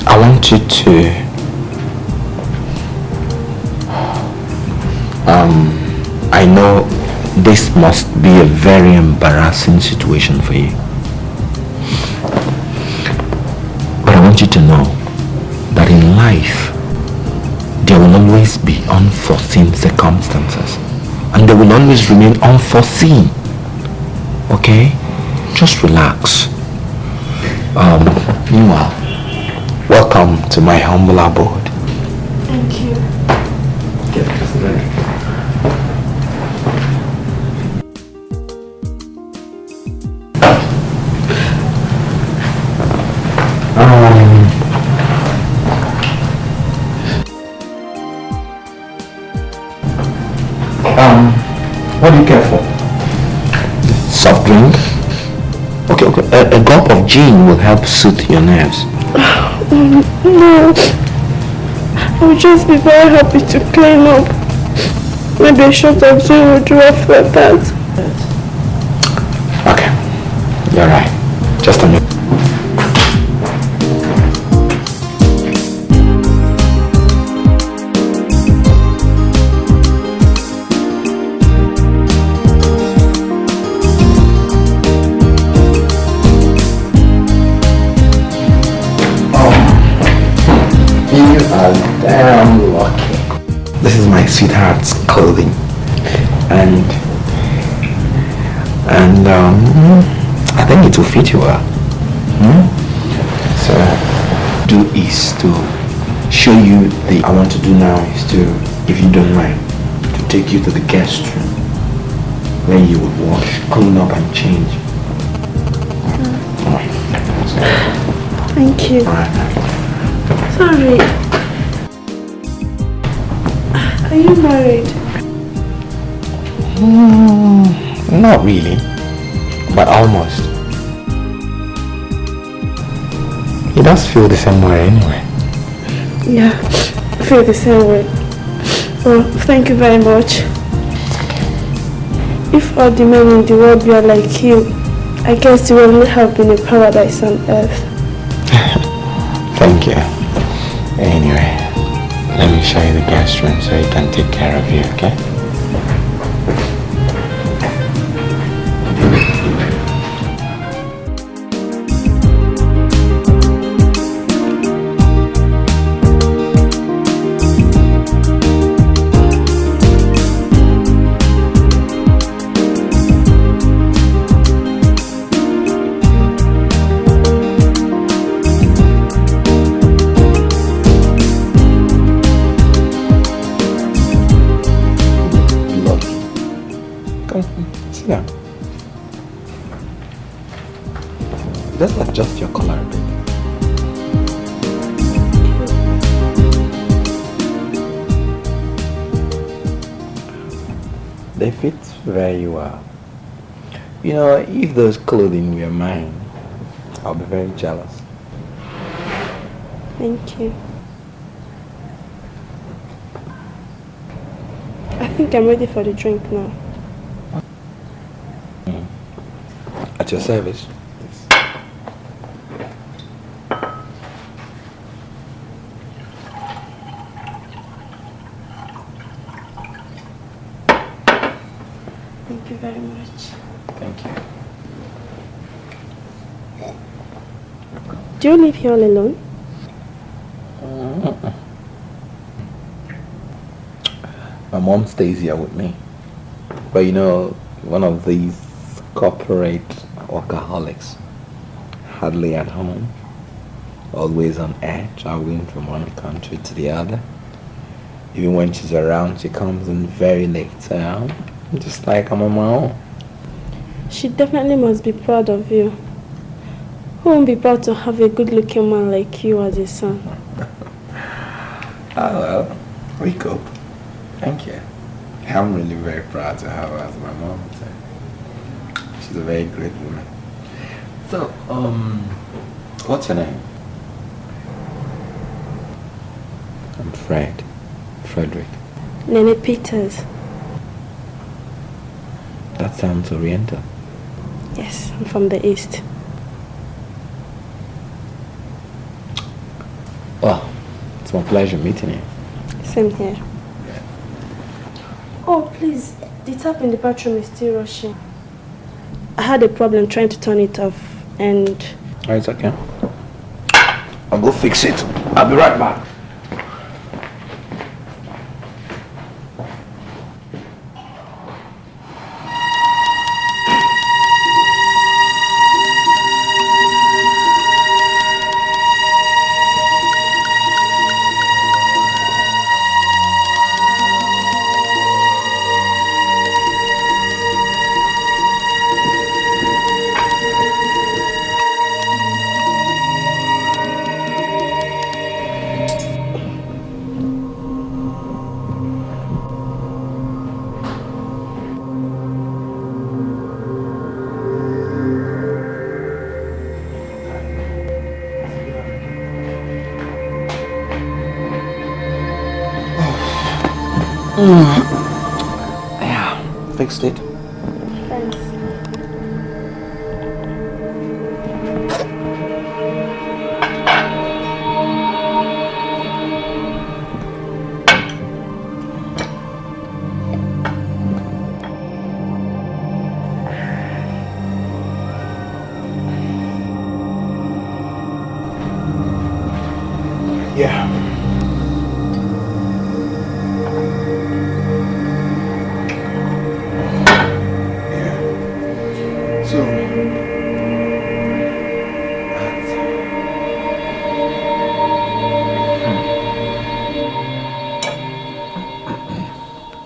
Speaker 1: I want you to I know this must be a very embarrassing situation for you, but I want you to know that in life there will always be unforeseen circumstances and they will always remain unforeseen. Okay, just relax. Meanwhile, welcome to my humble abode.
Speaker 2: Thank you.
Speaker 1: What do you care for? Soft drink? Okay. A gulp of gin will help soothe your nerves.
Speaker 2: No. I would just be very happy to clean up. Maybe a shot of gin would do after that.
Speaker 1: Okay. You're right. Just a minute. Damn lucky. This is my sweetheart's clothing, and I think it will fit you well. So, to show you I want to do now is to, if you don't mind, to take you to the guest room. where you would wash, clean up and change.
Speaker 2: Thank you. Sorry. Are you married?
Speaker 1: Not really, but almost. He does feel the same way anyway.
Speaker 2: Yeah, I feel the same way. Well, thank you very much. If all the men in the world were like you, I guess you would have been a paradise on earth.
Speaker 1: Thank you. Anyway, let me show you the guest room so he can take care of you, okay? Just adjust your collar a bit. They fit very well. You know, if those clothing were mine, I'll be very jealous.
Speaker 2: Thank you. I think I'm ready for the drink now.
Speaker 1: At your service.
Speaker 2: Thank you very much.
Speaker 1: Thank you.
Speaker 2: Do you live here all alone?
Speaker 1: My mom stays here with me. But you know, one of these corporate workaholics, hardly at home, always on air, traveling from one country to the other. Even when she's around, she comes in very late. Just like I'm on my own.
Speaker 2: She definitely must be proud of you. Who won't be proud to have a good-looking man like you as a son?
Speaker 1: Oh well, we cope. Thank you. I'm really very proud to have her as my mom. She's a very great woman. So, what's your name? I'm Frederick.
Speaker 2: Nene Peters.
Speaker 1: That sounds Oriental.
Speaker 2: Yes, I'm from the East.
Speaker 1: Well, it's my pleasure meeting you.
Speaker 2: Same here. Oh, please, the tap in the bathroom is still rushing. I had a problem trying to turn it off and...
Speaker 1: Oh, it's okay. I'll go fix it. I'll be right back. Yeah, fixed it.
Speaker 2: Thanks.
Speaker 1: Yeah.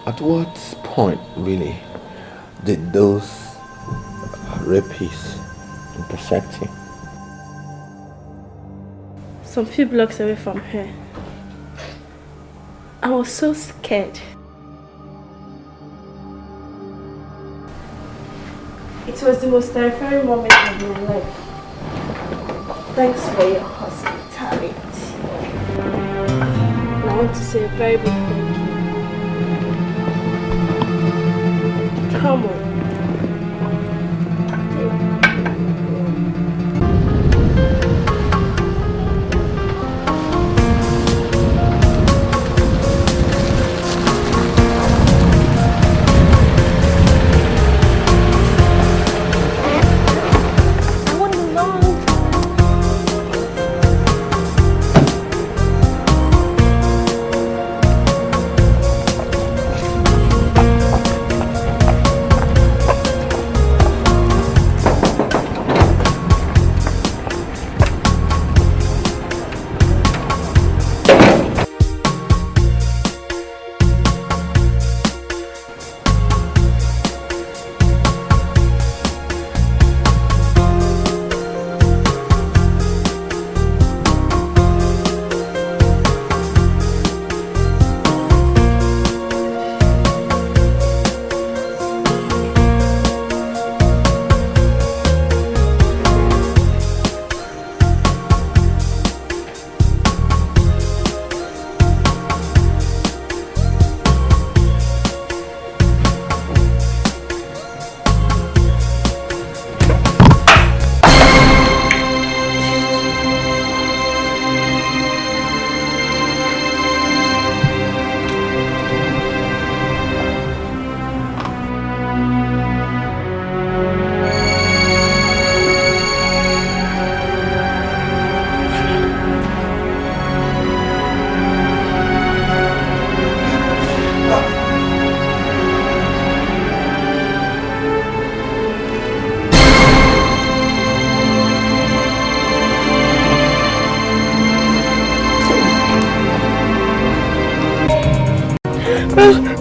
Speaker 1: At what point, really, did those rapists intersect you?
Speaker 2: Some few blocks away from her. I was so scared. It was the most terrifying moment of my life. Thanks for your hospitality. And I want to say a very big thank you. Come on.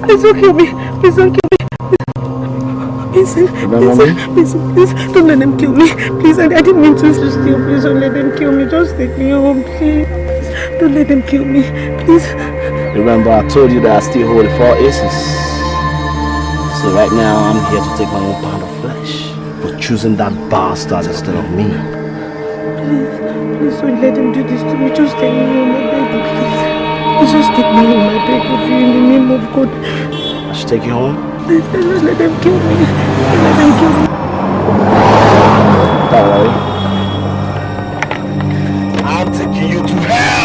Speaker 2: Please don't kill me. Please don't kill me. Please, don't let them kill me. Please, I didn't mean to steal. Please don't let them kill me. Just take me home, please. Don't let them kill me, please.
Speaker 9: Remember, I told you that I still hold 4 aces. So right now, I'm here to take my own pound of flesh for choosing that bastard instead of me.
Speaker 2: Please don't let them do this to me. Just take me home, I beg you, please. Please just take me home, I beg of you, in the name of God.
Speaker 9: I should take you home?
Speaker 2: Please don't let them kill me. Don't let them kill me.
Speaker 9: Don't worry.
Speaker 5: I'm taking you to hell!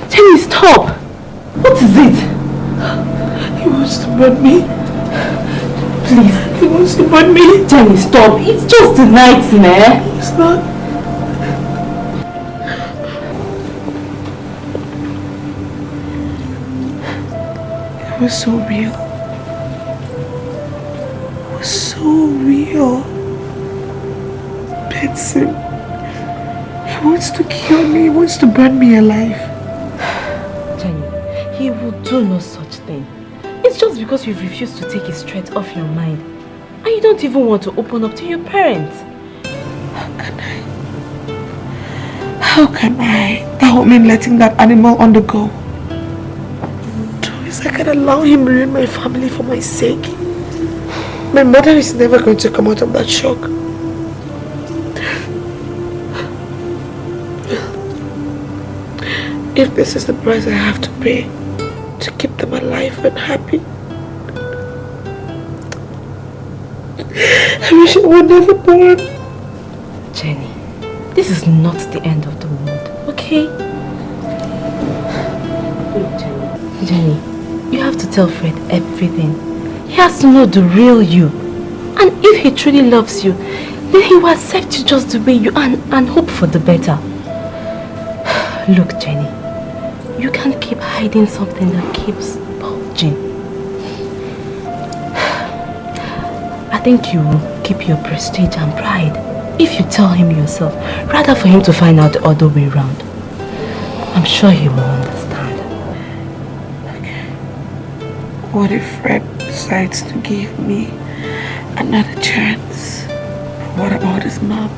Speaker 4: Jenny, stop! What is it?
Speaker 2: He wants to burn me.
Speaker 4: Please.
Speaker 2: He wants to burn me.
Speaker 4: Jenny, stop. It's just a nightmare.
Speaker 2: It's not. It was so real. It was so real. Benson. He wants to kill me. He wants to burn me alive.
Speaker 4: Jenny, he will do no such thing. It's just because you've refused to take his threat off your mind. And you don't even want to open up to your parents.
Speaker 2: How can I? How can I? That would mean letting that animal undergo. I can allow him ruin my family for my sake. My mother is never going to come out of that shock. If this is the price I have to pay to keep them alive and happy, I wish I were never born.
Speaker 4: Jenny,
Speaker 2: This is not the end of the world, okay? Look, Jenny, you have to tell Fred everything. He has to know the real you. And if he truly loves you, then he will accept you just the way you are and hope for the better. Look, Jenny, you can't keep hiding something that keeps bulging. I think you will keep your prestige and pride if you tell him yourself, rather for him to find out the other way around. I'm sure he will understand.
Speaker 11: Okay. What if Fred decides to give me another chance? What about his mom?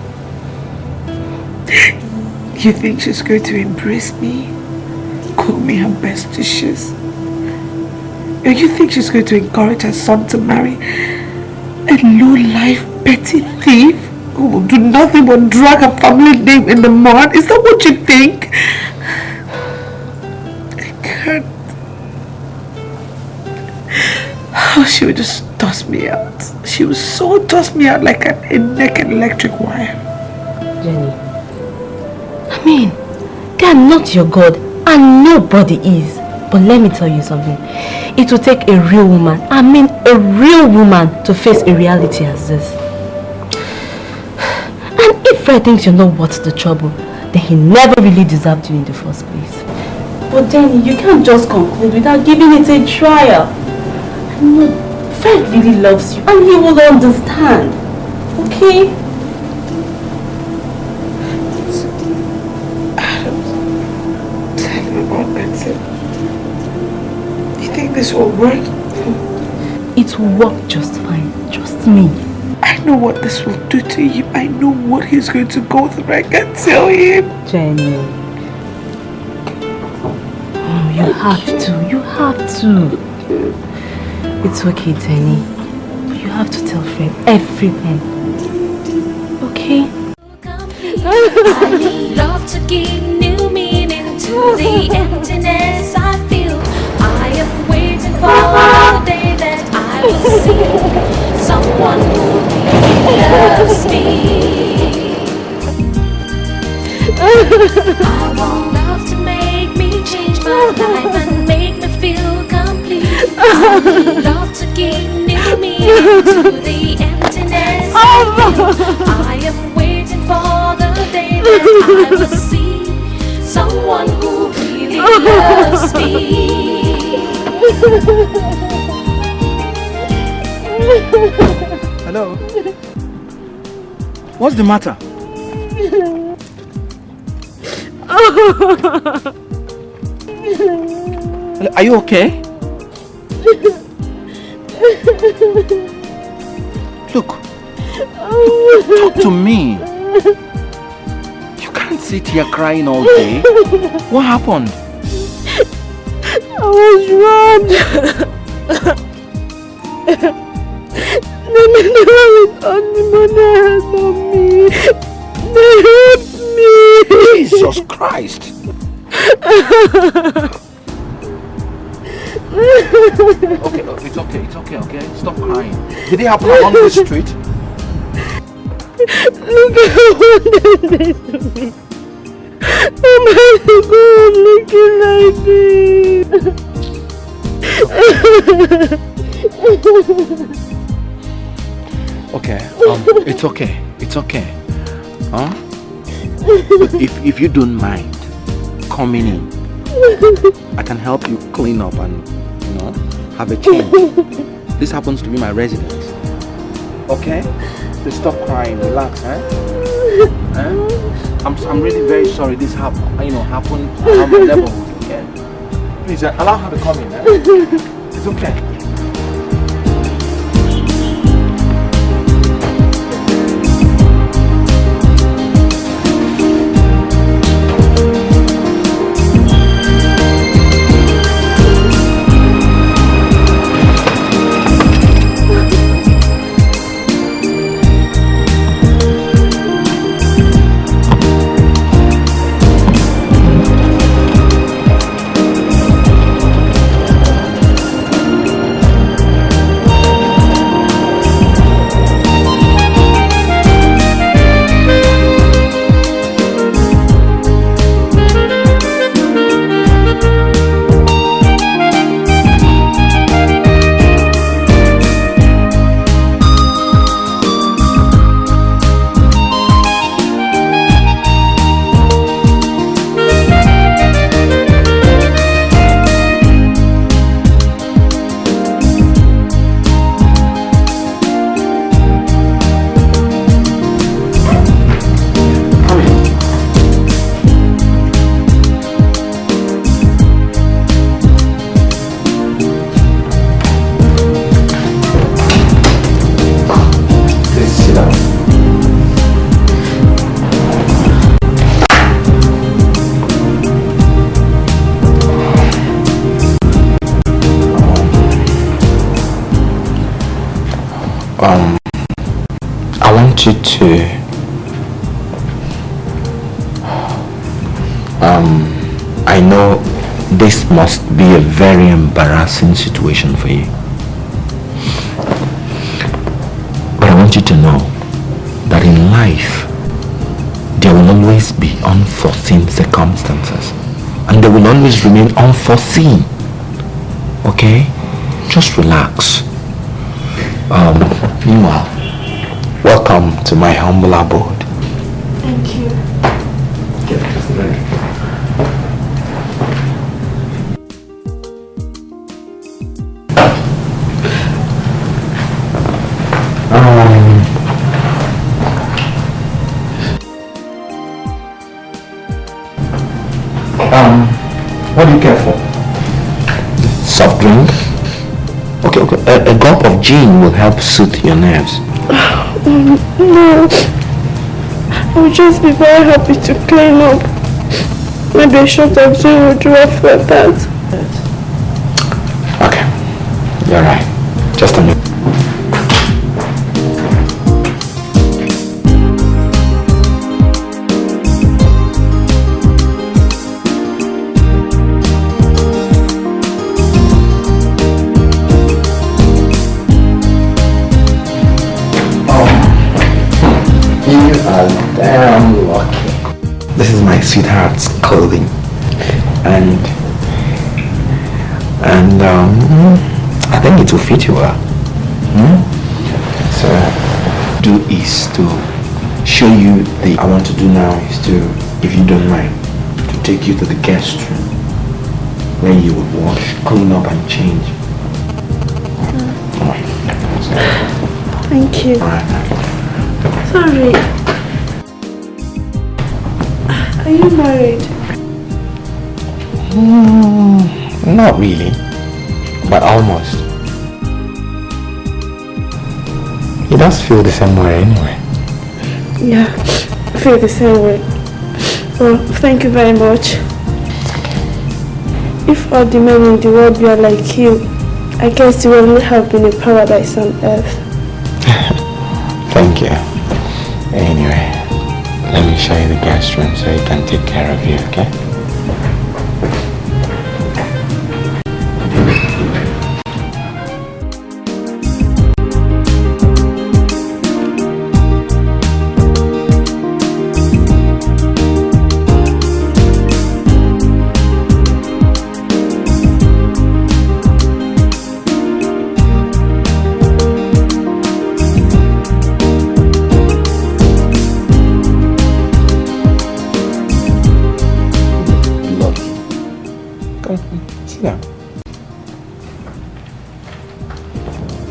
Speaker 11: You think she's going to embrace me? Cook me her best dishes? Or you think she's going to encourage her son to marry a low-life petty thief who will do nothing but drag her family name in the mud? Is that what you think? I can't. Oh, she would just toss me out. She would so toss me out like a naked electric wire.
Speaker 2: Jenny, I mean, they are not your God and nobody is. But let me tell you something. It will take a real woman, I mean a real woman, to face a reality as this. And if Fred thinks you're not worth the trouble, then he never really deserved you in the first place. But Jenny, you can't just conclude without giving it a trial. I know Fred really loves you and he will understand. Okay?
Speaker 11: Tell him about Benson. You think this will work?
Speaker 2: It will work just fine. Trust me.
Speaker 11: I know what this will do to him. I know what he's going to go through. I can tell him.
Speaker 2: Jenny. Oh, you have to. You have to. It's okay, Jenny. But you have to tell Fred everything. Okay?
Speaker 6: I love to give new meaning to the emptiness I feel. I am waiting for the day that I will see someone who really loves me. I want love to make me change my life and make me feel complete. I love to give new meaning to the emptiness I feel. I am waiting for the day that I will see someone who really loves me.
Speaker 10: Hello? What's the matter? Are you okay? Look, talk to me. You can't sit here crying all day. What happened?
Speaker 11: I was robbed. The money had on me. They hurt me.
Speaker 10: Jesus Christ. Okay, okay. Stop crying. Did it happen along the street?
Speaker 11: Look at what they did to me. Oh my God, looking like this.
Speaker 10: Okay, it's okay. Huh? If you don't mind coming in, I can help you clean up and, have a change. This happens to be my residence. Okay? So stop crying, relax, eh? I'm really very sorry this happened around my neighborhood, okay? Please, allow her to come in, eh? It's okay.
Speaker 1: want you to I know this must be a very embarrassing situation for you. But I want you to know that in life there will always be unforeseen circumstances and they will always remain unforeseen. Okay? Just relax. Meanwhile, welcome to my humble abode.
Speaker 2: Thank you.
Speaker 1: Just a minute. What do you care for? Soft drink? Okay. A gulp of gin will help soothe your nerves.
Speaker 2: No. I would just be very happy to clean up. Maybe a shot of gin would do after that.
Speaker 1: Okay. You're right. Just a minute. Damn lucky. This is my sweetheart's clothing, and I think it will fit you well. So, to show you I want to do now is to, if you don't mind, to take you to the guest room where you would wash, clean up, and change.
Speaker 2: Thank you.
Speaker 1: All right.
Speaker 2: Sorry. Are you married?
Speaker 1: Not really, but almost. He does feel the same way anyway.
Speaker 2: Yeah, I feel the same way. Well, thank you very much. If all the men in the world were like you, I guess you would have been a paradise on earth.
Speaker 1: Thank you. Anyway, let me show you the guest room so he can take care of you, okay?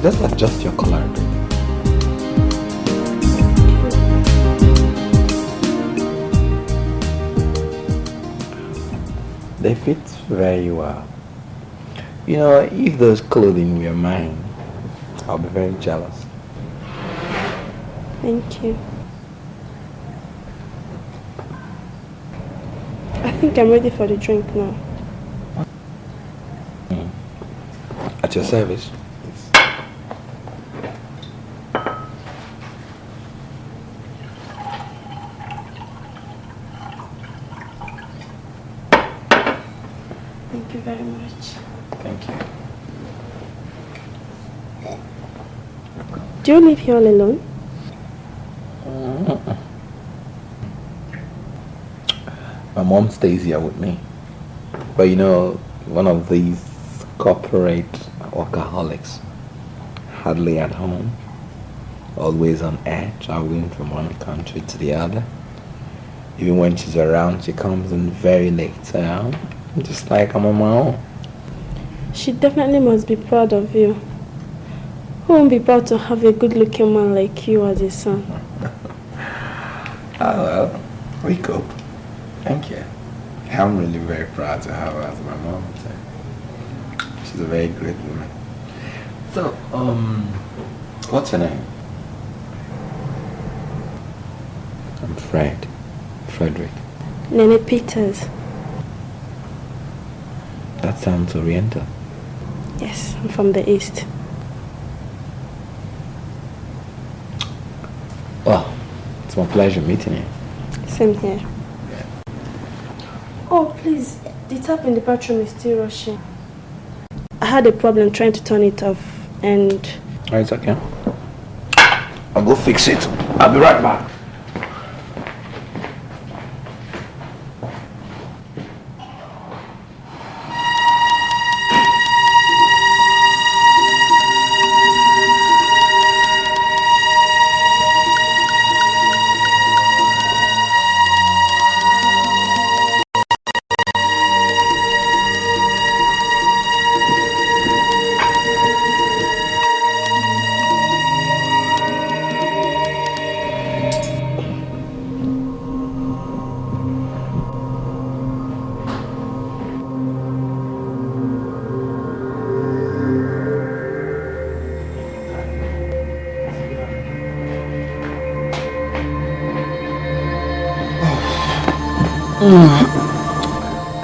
Speaker 1: Just adjust your collar a bit. They fit very well. You know, if those clothing were mine, I'll be very jealous.
Speaker 2: Thank you. I think I'm ready for the drink now.
Speaker 1: At your service.
Speaker 2: Thank you very much.
Speaker 1: Thank you.
Speaker 2: Do you live here all alone?
Speaker 1: My mom stays here with me. But you know, one of these corporate workaholics, hardly at home, always on air, traveling from one country to the other. Even when she's around, she comes in very late. So just like I'm on my own.
Speaker 2: She definitely must be proud of you. Who won't be proud to have a good-looking man like you as a son?
Speaker 1: Oh well, we cope. Thank you. I'm really very proud to have her as my mom. So she's a very great woman. So, what's her name? I'm Frederick.
Speaker 2: Nene Peters.
Speaker 1: That sounds Oriental.
Speaker 2: Yes, I'm from the East.
Speaker 1: Well,
Speaker 10: It's my pleasure meeting you.
Speaker 2: Same here. Oh, please. The tap in the bathroom is still rushing. I had a problem trying to turn it off and...
Speaker 10: Oh, it's okay. I'll go fix it. I'll be right back.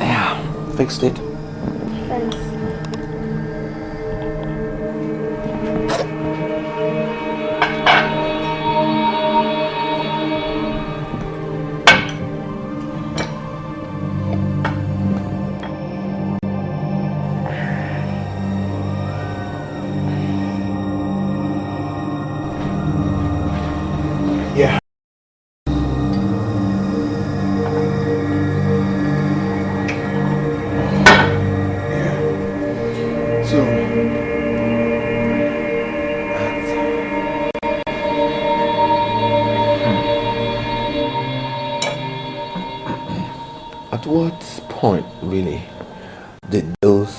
Speaker 10: Yeah, fixed it.
Speaker 2: Thanks.
Speaker 10: Yeah.
Speaker 1: At what point, really, did those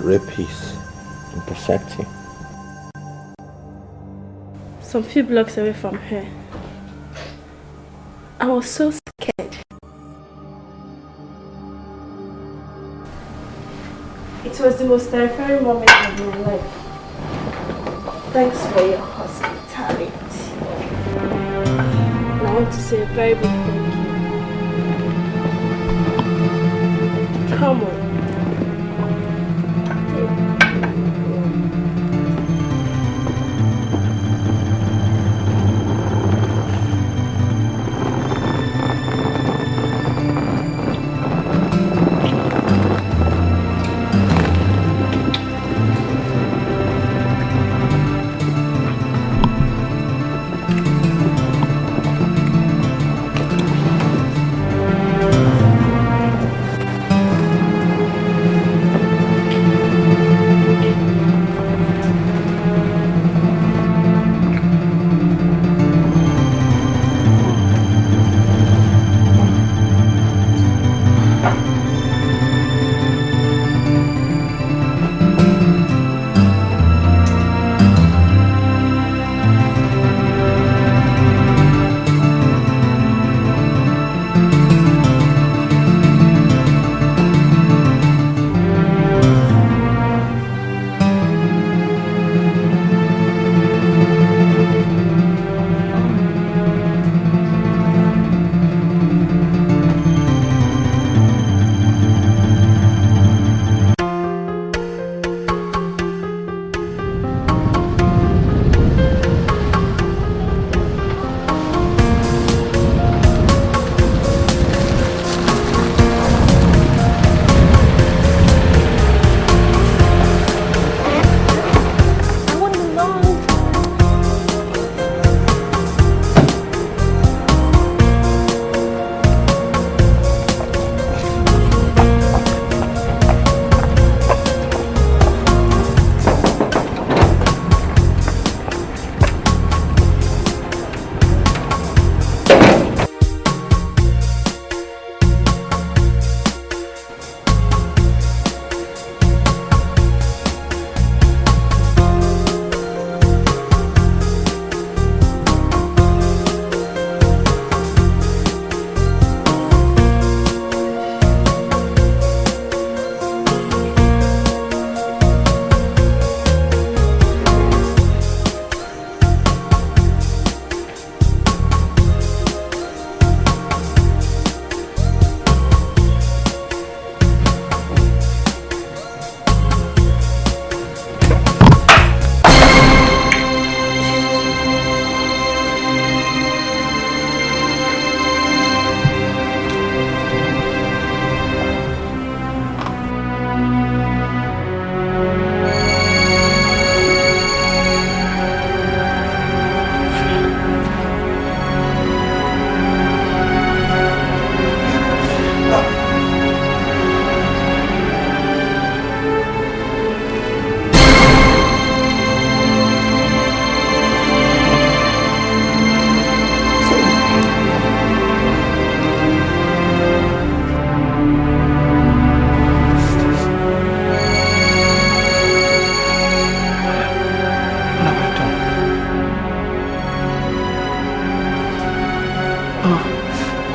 Speaker 1: rapists intersect you?
Speaker 2: Some few blocks away from her. I was so scared. It was the most terrifying moment of my life. Thanks for your hospitality. And I want to say a very big thank you. Come on.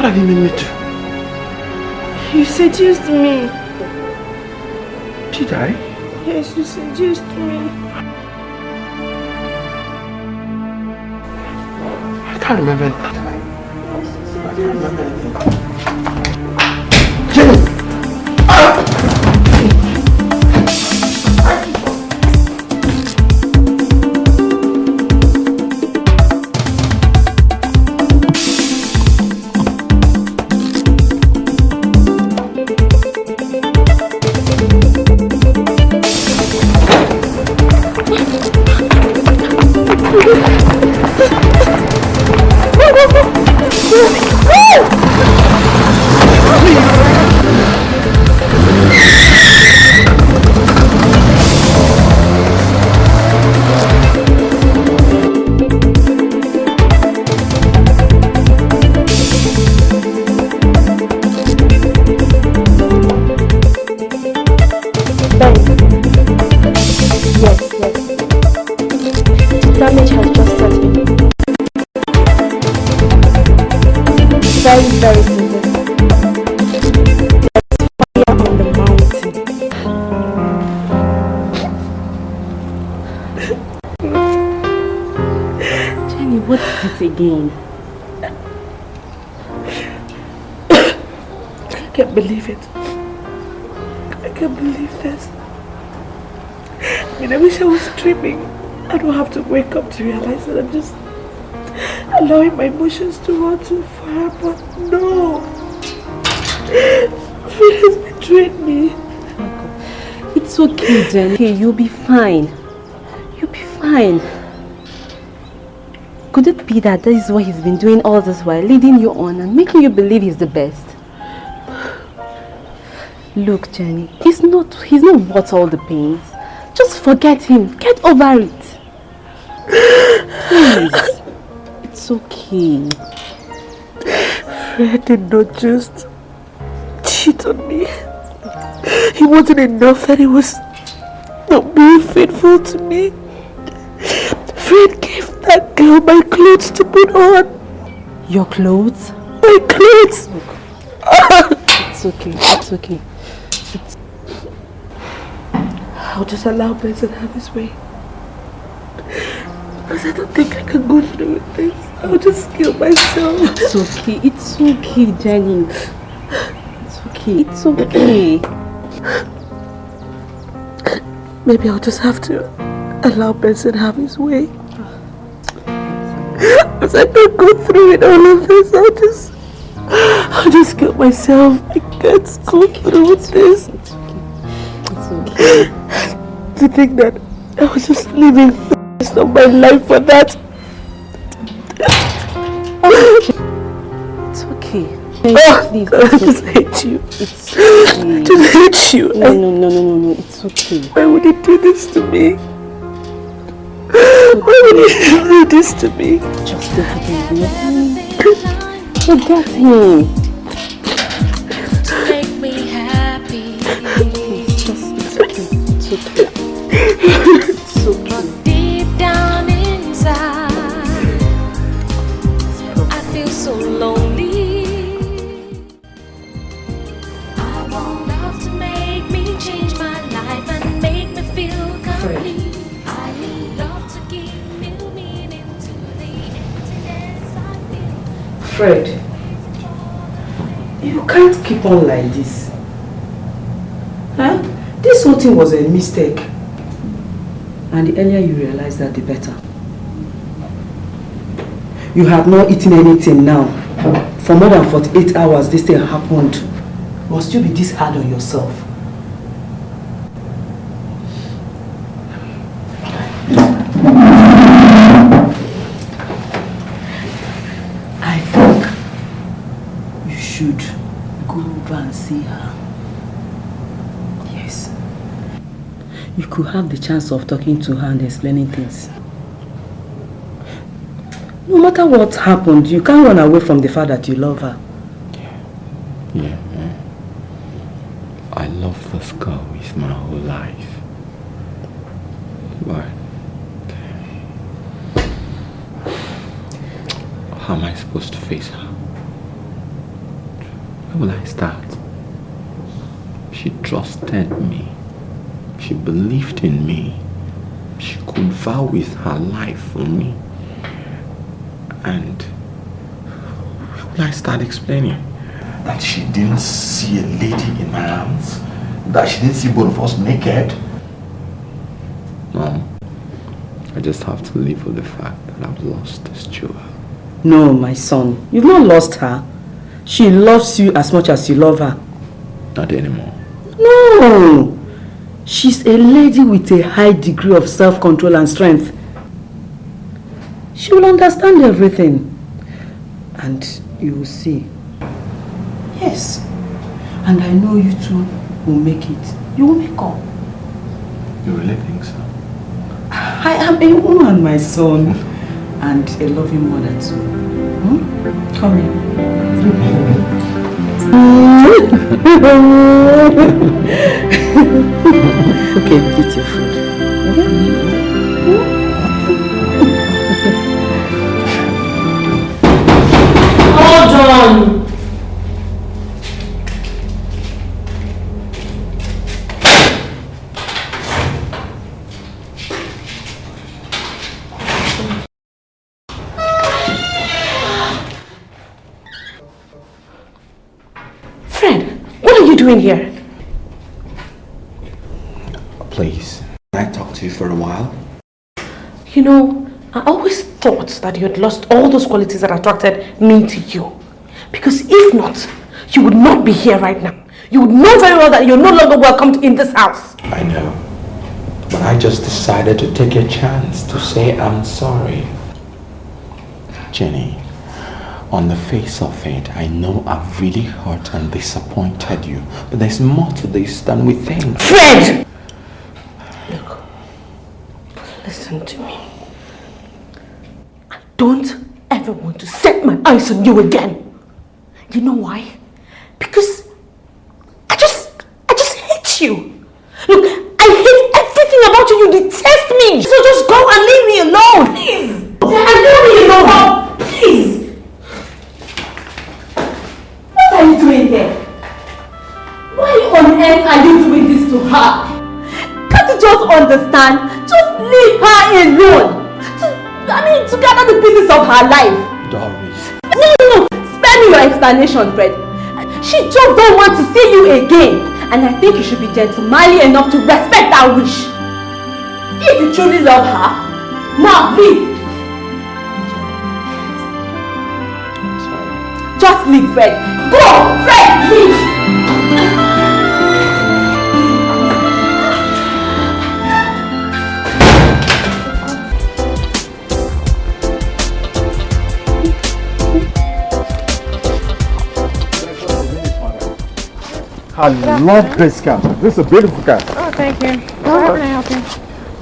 Speaker 8: have you made me do?
Speaker 2: You seduced me.
Speaker 8: Did I?
Speaker 2: Yes, you seduced me.
Speaker 8: I can't remember anything. I can't remember anything. Jenny!
Speaker 2: Very simple. There's fire on the mountain.
Speaker 4: Jenny, what is it again?
Speaker 11: I can't believe it. I can't believe this. I mean, I wish I was dreaming. I don't have to wake up to realize that I'm just allowing my emotions to run too far, but no. Fred has betrayed me.
Speaker 4: It's okay, Jenny. Okay, you'll be fine. You'll be fine. Could it be that this is what he's been doing all this while, leading you on and making you believe he's the best? Look, Jenny, he's not worth all the pains. Just forget him. Get over it. Please. It's okay.
Speaker 11: Fred did not just cheat on me. He wasn't enough that he was not being faithful to me. Fred gave that girl my clothes to put on.
Speaker 4: Your clothes?
Speaker 11: My clothes!
Speaker 4: It's okay, it's okay.
Speaker 11: I'll just allow Benson have his way. Because I don't think I can go through with this. I'll just kill myself.
Speaker 4: It's okay, Jenny. It's okay.
Speaker 11: Maybe I'll just have to allow Benson have his way. Because I can't go through with all of this. I'll just kill myself. I can't go through with this.
Speaker 4: It's okay.
Speaker 11: To think that I was just living the rest of my life for that.
Speaker 4: It's okay.
Speaker 11: Please, I just hate you.
Speaker 4: It's okay.
Speaker 11: I just hate you.
Speaker 4: No. It's okay.
Speaker 11: Why would he do this to me? Why would he do this to me?
Speaker 4: Just take it easy. Forget him.
Speaker 6: To make me happy.
Speaker 4: It's okay.
Speaker 6: But deep down inside, I feel so lonely. I want love to make me change my life and make me feel complete. I need love to give new meaning to the emptiness I feel.
Speaker 3: Fred, you can't keep on like this. Huh? This whole thing was a mistake. And the earlier you realize that, the better. You have not eaten anything now. For more than 48 hours this thing happened. Must you be this hard on yourself? I think you should go over and see her. Yes. You could have the chance of talking to her and explaining things. No matter what happened, you can't run away from the fact that you love her.
Speaker 1: Yeah. I love this girl with my whole life. But how am I supposed to face her? will I start? She trusted me. She believed in me. She could vow with her life for me. And where will I start explaining? That she didn't see a lady in my arms? That she didn't see both of us naked? No. I just have to live with the fact that I've lost this jewel.
Speaker 3: No, my son. You've not lost her. She loves you as much as you love her.
Speaker 1: Not anymore.
Speaker 3: No! She's a lady with a high degree of self-control and strength. She will understand everything. And you will see. Yes. And I know you two will make it. You will make up.
Speaker 1: You really think so?
Speaker 3: I am a woman, my son. And a loving mother too. Come here. Okay, eat your food. Okay?
Speaker 2: Hold on! Doing here?
Speaker 1: Please, can I talk to you for a while?
Speaker 2: You know, I always thought that you had lost all those qualities that attracted me to you. Because if not, you would not be here right now. You would know very well that you're no longer welcomed in this house.
Speaker 1: I know. But I just decided to take a chance to say I'm sorry. Jenny, on the face of it, I know I've really hurt and disappointed you. But there's more to this than we think.
Speaker 2: Fred! Look, listen to me. I don't ever want to set my eyes on you again. You know why? Because I just hate you. Look, I hate everything about you. You detest me. So just go and leave me alone. Please. And leave me alone. Please. What are you doing here? Why on earth are you doing this to her? Can't you just understand? Just leave her alone. To gather the pieces of her life.
Speaker 1: Doris.
Speaker 2: No. Spare me your explanation, Fred. She just don't want to see you again. And I think you should be gentlemanly enough to respect that wish. If you truly love her, now leave. Just leave, Fred. Go! Fred, leave!
Speaker 12: I love this car. This is a beautiful car.
Speaker 4: Oh, thank you. How can I help you?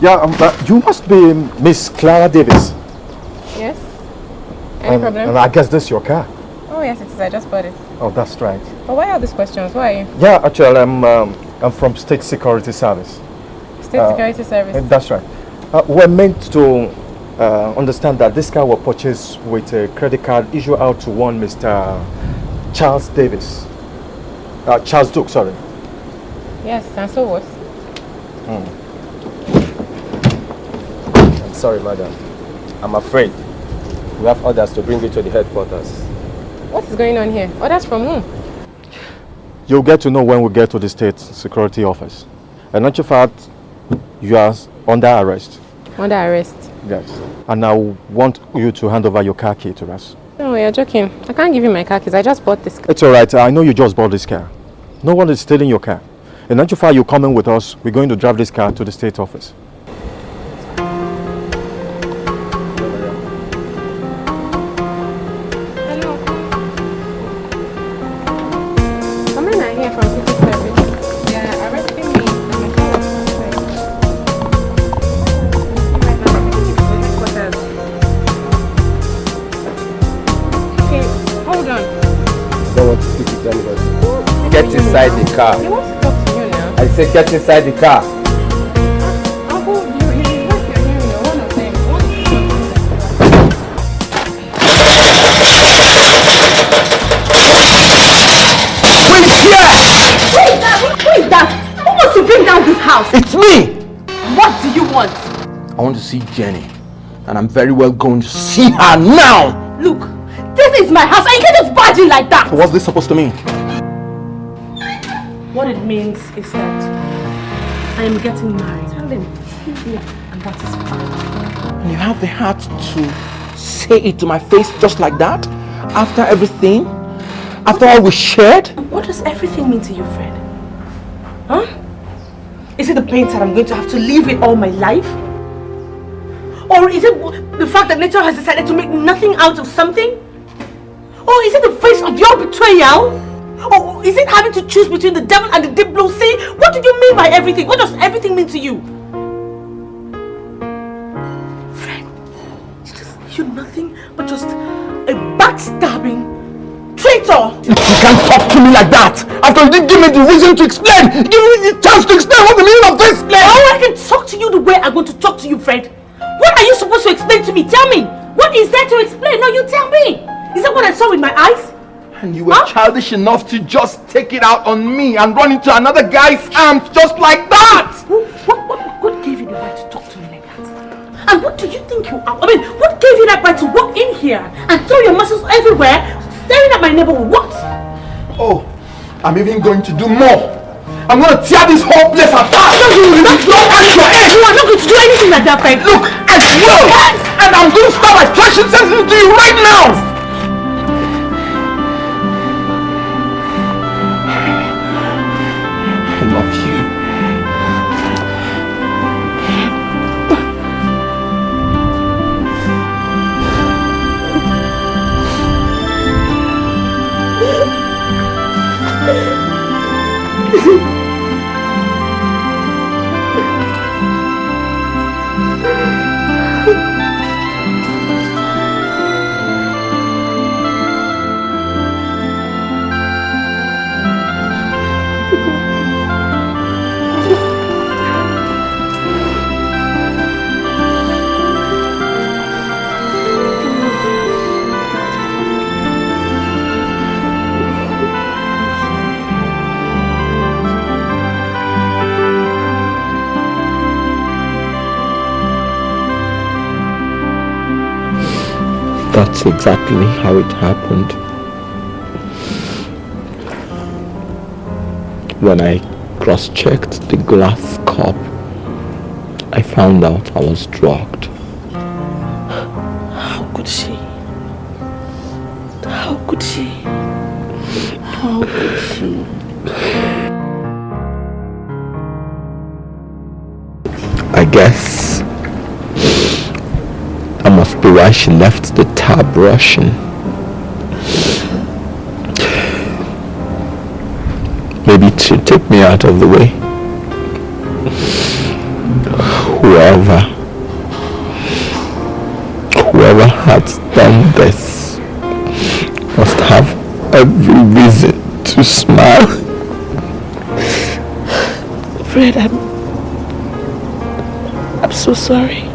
Speaker 12: Yeah, you must be Miss Clara Davis.
Speaker 4: Yes. Any problem?
Speaker 12: And I guess this is your car.
Speaker 4: Oh, yes, it is. I just bought it.
Speaker 12: Oh, that's right.
Speaker 4: But why all these questions? Why are you?
Speaker 12: Yeah, actually, I'm from State Security Service.
Speaker 4: State Security Service?
Speaker 12: That's right. We're meant to understand that this car was purchased with a credit card issued out to one Mr. Charles Davis. Charles Duke, sorry.
Speaker 4: Yes, and so what?
Speaker 13: I'm sorry, madam. I'm afraid we have orders to bring you to the headquarters.
Speaker 4: What is going on here? Orders from whom?
Speaker 12: You'll get to know when we get to the State Security Office. And not your fact, you are under arrest.
Speaker 4: Under arrest?
Speaker 12: Yes. And I want you to hand over your car key to us.
Speaker 4: No, you're joking. I can't give you my car keys. I just bought this car.
Speaker 12: It's alright. I know you just bought this car. No one is stealing your car. And not your fact, you're coming with us. We're going to drive this car to the State Office.
Speaker 13: Get inside the car.
Speaker 4: He wants to talk to you now.
Speaker 13: I said get inside the car.
Speaker 4: Uncle, you like you're hearing you're one of them.
Speaker 7: house.
Speaker 10: It's me!
Speaker 7: What do you want?
Speaker 10: I want to see Jenny. And I'm very well going to see her now!
Speaker 7: Look, this is my house and you can't just barge in like that!
Speaker 10: So what's this supposed to mean?
Speaker 2: What it means is that I am getting married. Tell him. Yeah, and that is fine.
Speaker 10: And you have the heart to say it to my face just like that? After everything? After all we shared?
Speaker 2: What does everything mean to you, Fred? Huh? Is it the pain that I'm going to have to live with all my life? Or is it the fact that nature has decided to make nothing out of something? Or is it the face of your betrayal? Or is it having to choose between the devil and the deep blue sea? What do you mean by everything? What does everything mean to you? Fred, you're nothing but just a backstabbing traitor!
Speaker 10: You can't talk to me like that! After you didn't give me the reason to explain! Give me the chance to explain what the meaning of this place!
Speaker 2: Oh, I can talk to you the way I'm going to talk to you, Fred! What are you supposed to explain to me? Tell me! What is there to explain? No, you tell me! Is that what I saw with my eyes?
Speaker 10: And you were childish enough to just take it out on me and run into another guy's arms just like that!
Speaker 2: What gave you the right to talk to me like that? And what do you think you are? I mean, what gave you that right to walk in here and throw your muscles everywhere, staring at my neighborhood? What?
Speaker 10: Oh, I'm even going to do more! I'm going to tear this whole place apart!
Speaker 2: No, you will not. You are not going to do anything like that, Fred.
Speaker 10: Look, I will!
Speaker 2: Yes!
Speaker 10: And I'm going to start attraction sentences to you right now! I love you. That's exactly how it happened. When I cross-checked the glass cup, I found out I was drugged.
Speaker 2: How could she? How could she? How could she?
Speaker 1: I guess that must be why she left the tab rushing. Maybe to take me out of the way. Whoever has done this must have every reason to smile.
Speaker 2: Fred, I'm so sorry.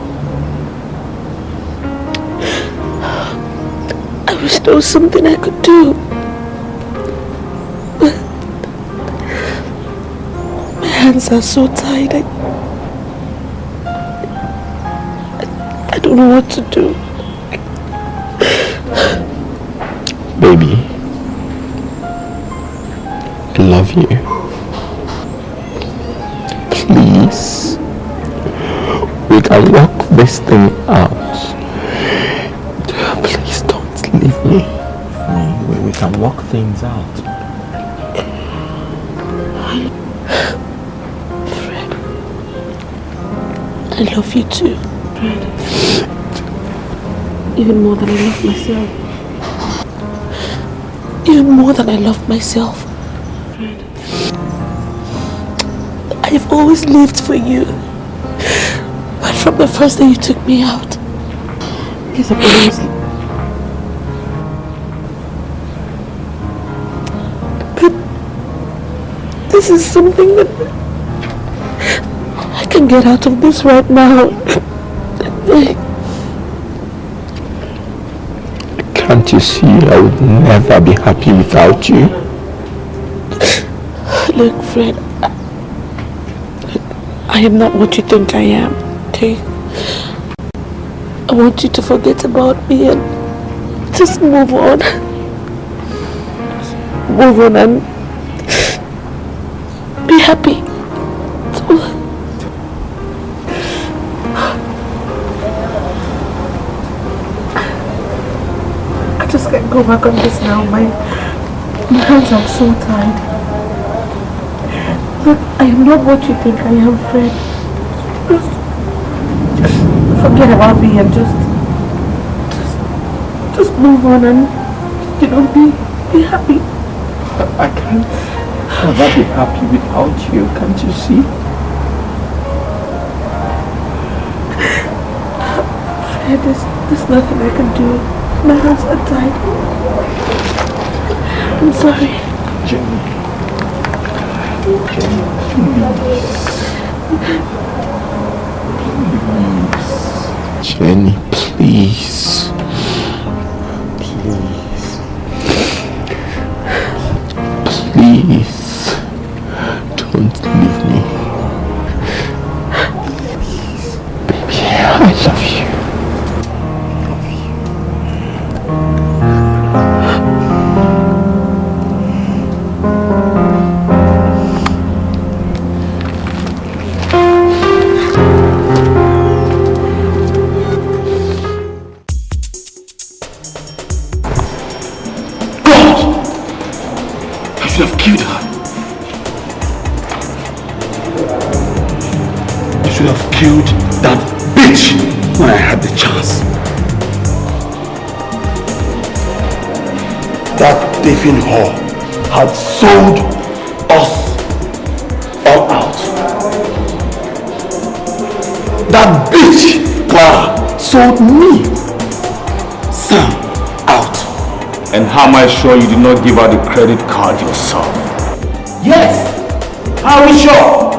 Speaker 2: I wish there was something I could do. My hands are so tied. I don't know what to do.
Speaker 1: Baby, I love you. Please, we can work this thing out. Please don't leave me. We can work things out.
Speaker 2: Fred, I love you too, Fred. Even more than I love myself. Even more than I love myself. Fred. I've always lived for you. Right from the first day you took me out. Yes, I've always lived. But this is something that I can get out of this right now.
Speaker 1: Can't you see I would never be happy without you?
Speaker 2: Look, Fred,
Speaker 11: I am not what you think I am, okay? I want you to forget about me and just move on. Move on and be happy. I just can't go back on this now. My hands are so tired. Look, I am not what you think I am, Fred. Just forget about me and just move on and, you know, be happy.
Speaker 10: I can't ever be happy without you, can't you see?
Speaker 11: Fred, there's nothing I can do. My hands are tied. I'm sorry.
Speaker 10: Jenny, please. Jenny, please. Please, don't leave me. Baby, I love you. Killed that bitch when I had the chance. That thieving whore had sold us all out. That bitch, Clara, sold me, Sam, out.
Speaker 13: And how am I sure you did not give her the credit card yourself?
Speaker 10: Yes! How are we sure?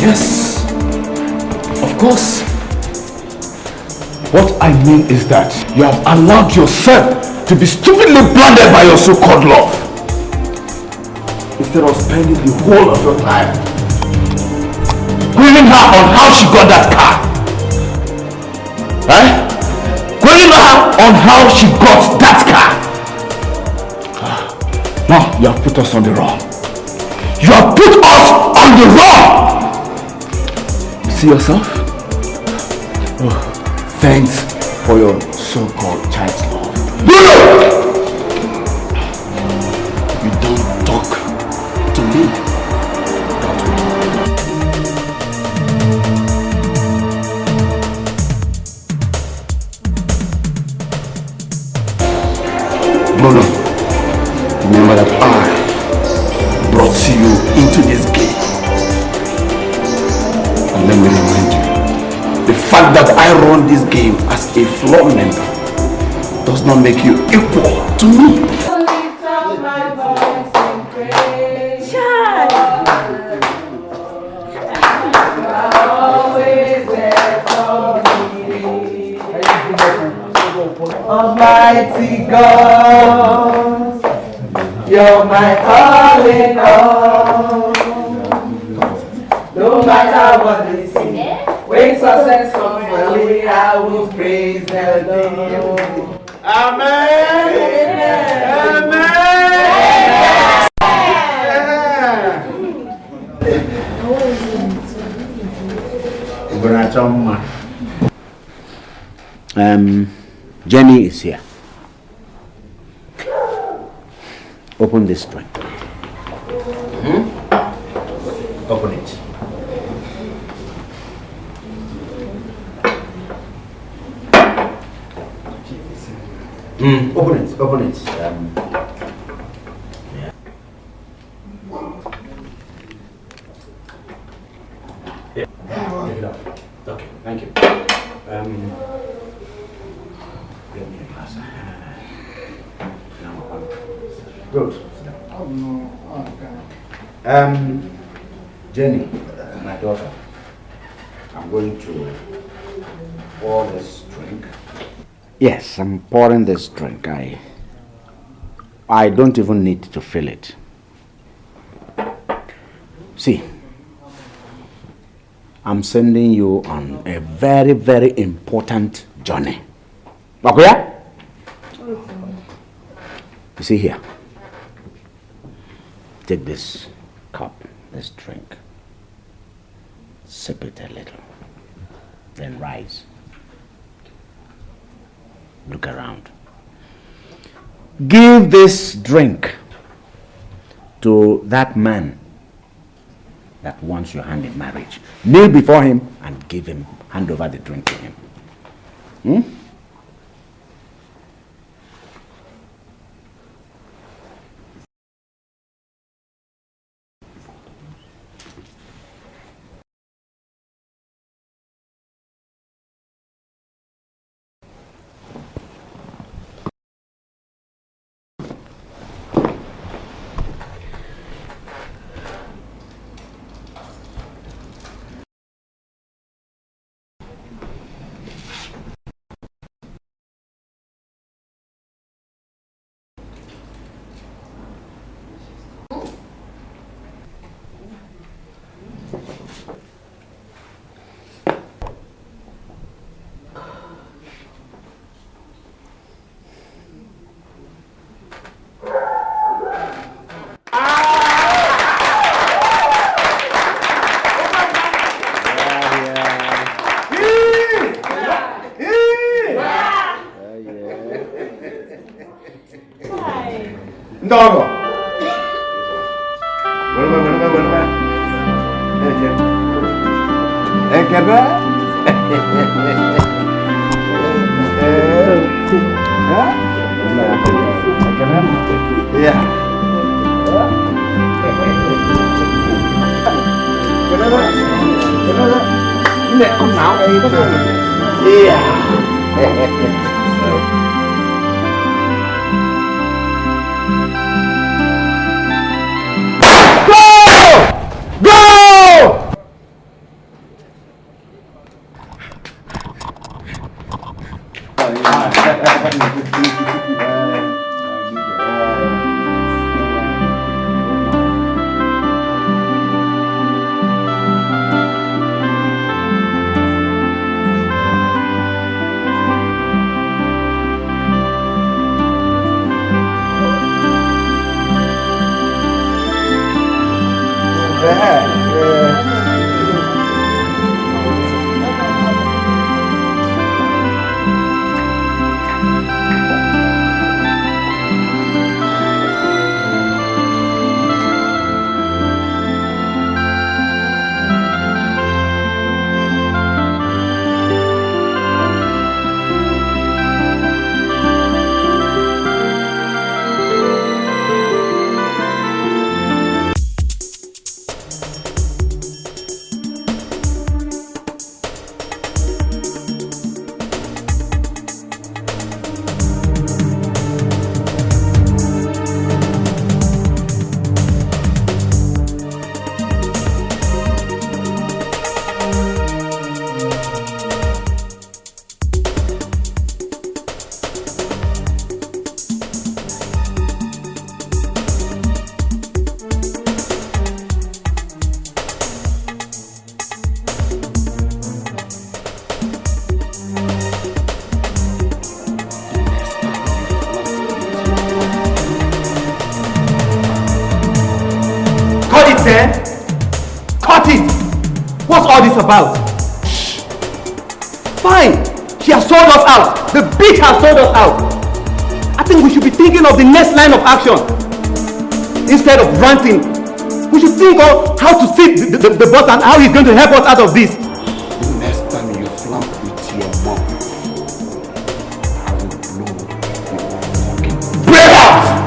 Speaker 13: Yes, of course. What I mean is that you have allowed yourself to be stupidly blinded by your so-called love, instead of spending the whole of your time grilling her on how she got that car. Eh? Grilling her on how she got that car. Now you have put us on the wrong. You have put us on the wrong! See yourself? Oh, thanks for your so-called child's love.
Speaker 5: You don't talk to me that way. No. Remember that I brought you into this game. And let me remind you, the fact that I run this game as a floor member does not make you equal to me.
Speaker 14: Almighty God, you're my all in all. No matter what they say, when success comes my way, I will praise the Lord. Amen.
Speaker 1: Amen. Jenny is here. Open this drink. Open it. Open it. Yeah. Yeah. Take it off. Okay, thank you. Get me a glass. Good. Oh no. Oh, God.
Speaker 15: Jenny, my daughter, I'm going to pour this drink. Yes, I'm pouring this drink. I don't even need to fill it. See, I'm sending you on a very, very important journey. Okay? You see here. Take this cup, this drink. Sip it a little. Then rise. Look around. Give this drink to that man that wants your hand in marriage. Kneel before him and hand over the drink to him.
Speaker 13: Ndogo. Cut it! What's all this about? Fine! She has sold us out! The bitch has sold us out! I think we should be thinking of the next line of action. Instead of ranting, we should think of how to feed the boss and how he's going to help us out of this.
Speaker 5: The next time you flunk with your mom, I will blow your fucking brain out!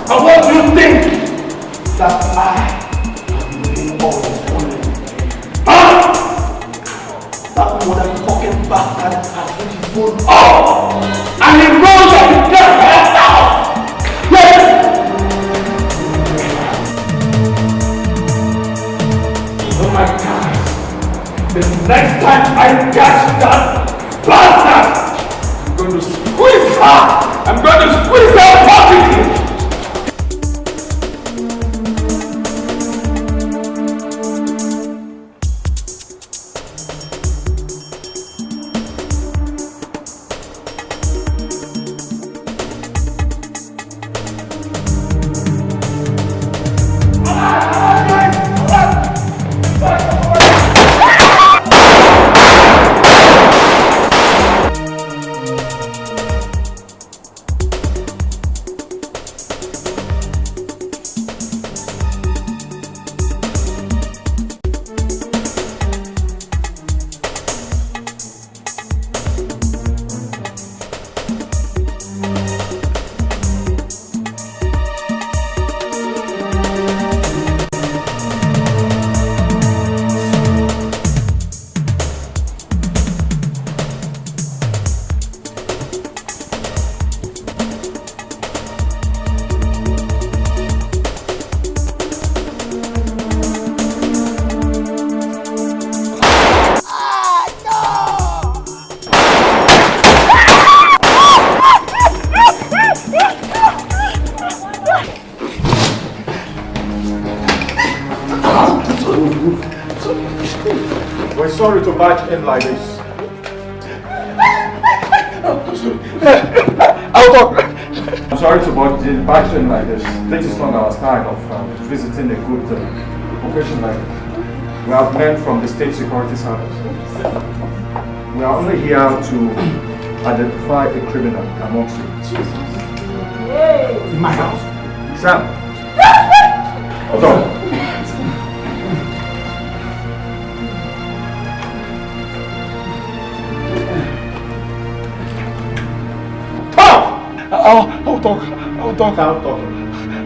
Speaker 5: And what do you think that I am
Speaker 13: Next time I catch that bastard, I'm going to squeeze her! I'm going to squeeze her perfectly!
Speaker 12: We're sorry to barge in like this. I'm sorry to barge in like this. This is not our style of visiting a good profession like this. We have men from the State Security Service. We are only here to identify a criminal amongst you. In my house. Sam. Hold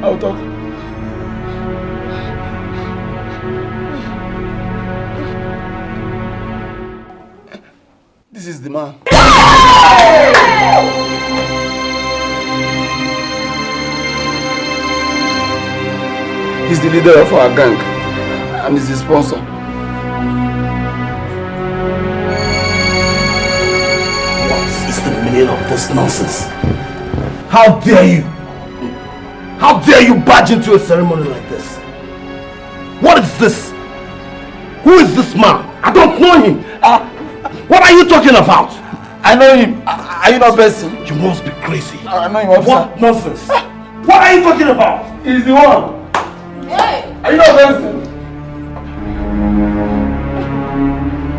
Speaker 13: I'll talk. This is the man. He's the leader of our gang and he's the sponsor.
Speaker 8: What is the meaning of this nonsense?
Speaker 13: How dare you? How dare you barge into a ceremony like this? What is this? Who is this man? I don't know him. What are you talking about? I know him. Are you not person? You must be crazy. I know him, officer. What nonsense? What are you talking about? He's the one. Hey. Are you not person?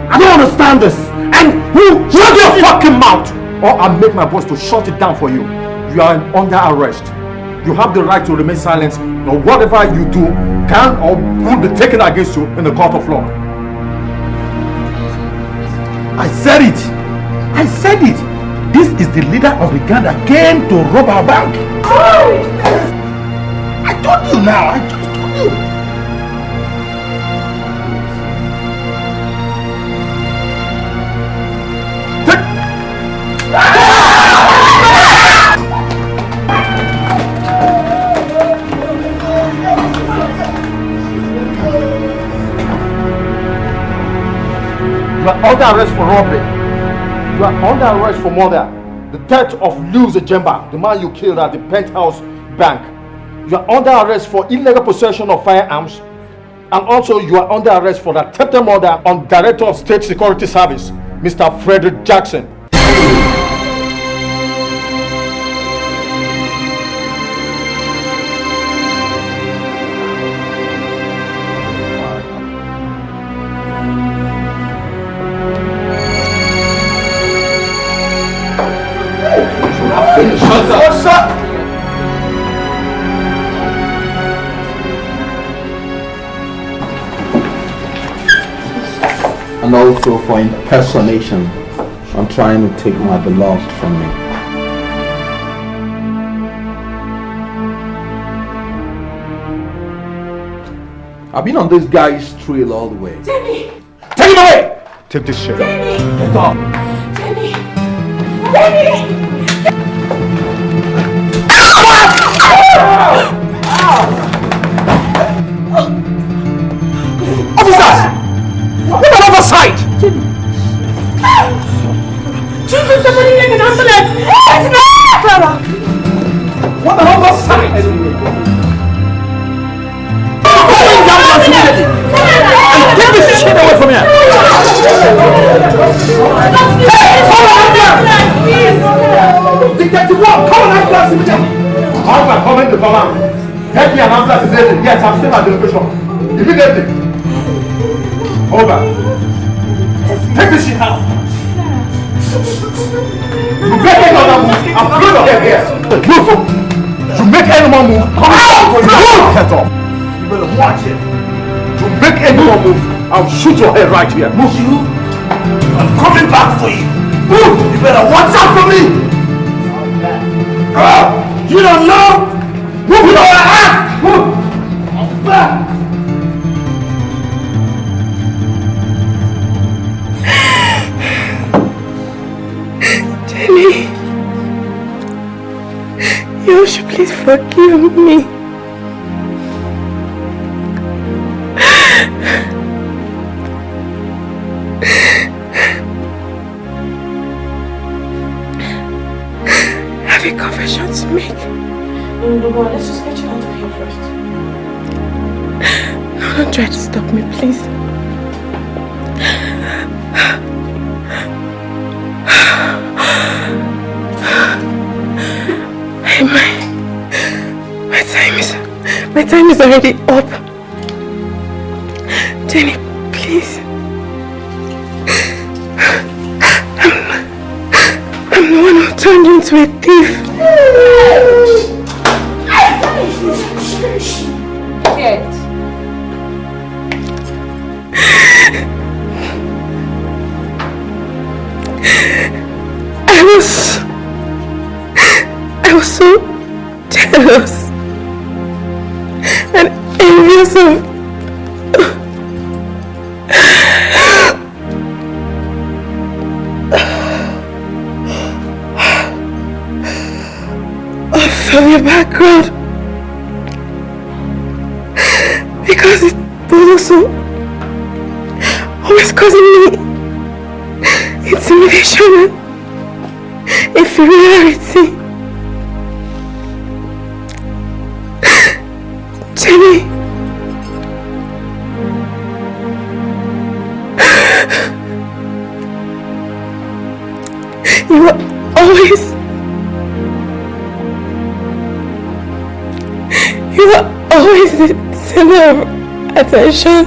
Speaker 13: I don't understand this. And who? Shut your fucking mouth!
Speaker 12: Or I'll make my boss to shut it down for you. You are under arrest. You have the right to remain silent, or whatever you do can or will be taken against you in the court of law.
Speaker 13: I said it. I said it. This is the leader of the gang that came to rob our bank. I told you now. I just told you.
Speaker 12: You are under arrest for robbery. You are under arrest for murder. The death of Luz Ejemba, the man you killed at the Penthouse Bank. You are under arrest for illegal possession of firearms. And also you are under arrest for the attempted murder on Director of State Security Service, Mr. Frederick Jackson.
Speaker 13: What's up?
Speaker 1: And also for impersonation and trying to take my beloved from me. I've been on this guy's trail all the way.
Speaker 11: Jenny!
Speaker 12: Take him away! Take this shit.
Speaker 11: Jenny!
Speaker 12: Get off!
Speaker 11: Jenny! Jenny!
Speaker 12: Officers! What an oversight!
Speaker 13: Take this shit away from here! Detective, come on, ambulance immediately! Ambulance, come in the command. Get me an ambulance immediately. Yes, I'm still at the location. Immediately. Over. Take this shit out. You make any other move, I'm going to get here. Move! You make any more move, come out! Get off! You better watch it. You make any more move, I'll shoot your head right here. Move! You? I'm coming back for you. Move! You better watch out for me! You don't know? Move your ass! Move! I'm back!
Speaker 11: Jenny, you should please forgive me. I have a confession to make.
Speaker 2: No, let's just get you out of here first.
Speaker 11: No, don't try to stop me, please. My time is already up. Jenny, please. I'm the one who turned you into a thief.
Speaker 4: Dead.
Speaker 11: I was so jealous and envious of your background, because it was also always causing me intimidation and inferiority. Jenny, you were always the center of attention.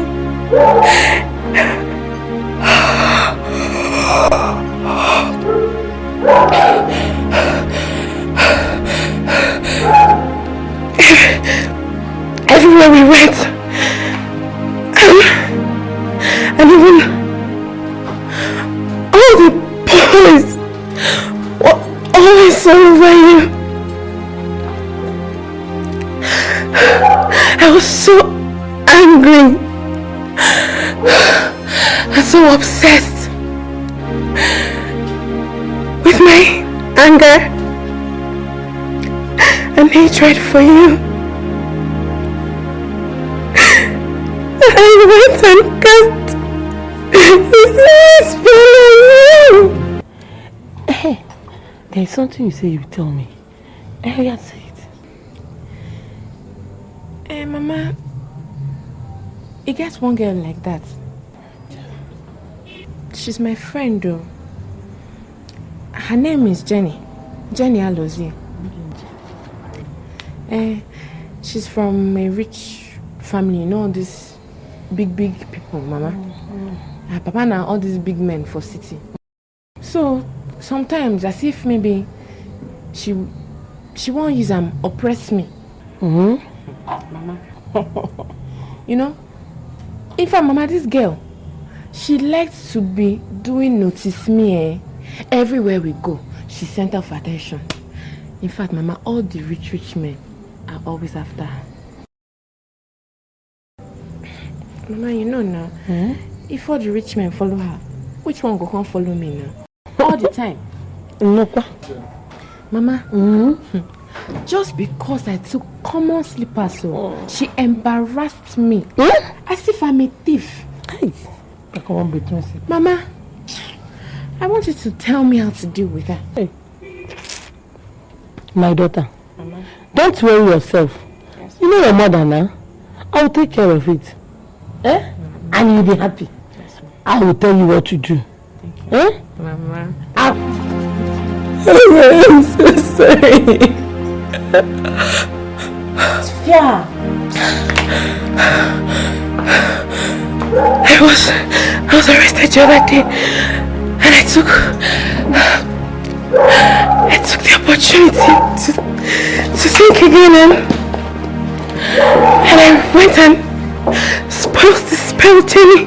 Speaker 11: Everywhere we went, and even all the boys were always over you. I was so angry and so obsessed with my anger and hatred for you. I went and cast this spell on you.
Speaker 2: Hey, there's something you say you tell me. I hear say it.
Speaker 4: Mama, it gets one girl like that. She's my friend though. Her name is Jenny. Jenny Alozie. She's from a rich family, you know, these big people, Mama. Her papa and all these big men for city. So sometimes as if maybe she won't use them oppress me. Mama. You know, in fact, Mama, this girl, she likes to be doing notice me everywhere we go. She's center of attention. In fact, Mama, all the rich men are always after her. Mama, you know now, if all the rich men follow her, which one go come follow me now? All the time.
Speaker 2: No,
Speaker 4: Mama, just because I took common slippers, so she embarrassed me as if I'm a thief. Mama, I want you to tell me how to deal with her.
Speaker 2: Hey. My daughter, Don't worry yourself. Yes. You know your mother now. I will take care of it. Eh? And you'll be happy. Yes, I will tell you what to do. Thank you. Eh?
Speaker 4: Mama.
Speaker 2: I'm so sorry.
Speaker 4: Yeah.
Speaker 2: I was arrested the other day, and I took the opportunity to think again, and I went and spoiled the spell, Jenny.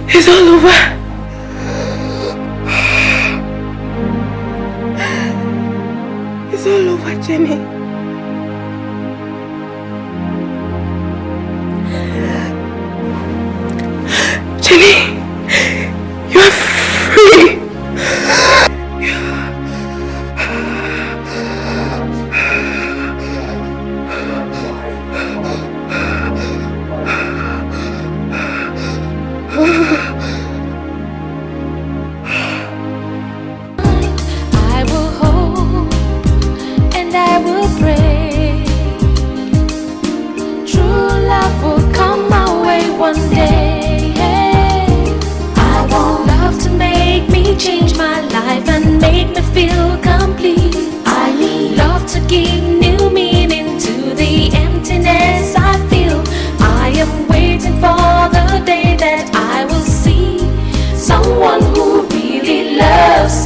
Speaker 2: It's all over. It's all over, Jenny. Jenny, you are free.
Speaker 6: I will hope and I will pray. True love will come my way one day. Change my life and make me feel complete. I need love to give new meaning to the emptiness I feel. I am waiting for the day that I will see someone who really loves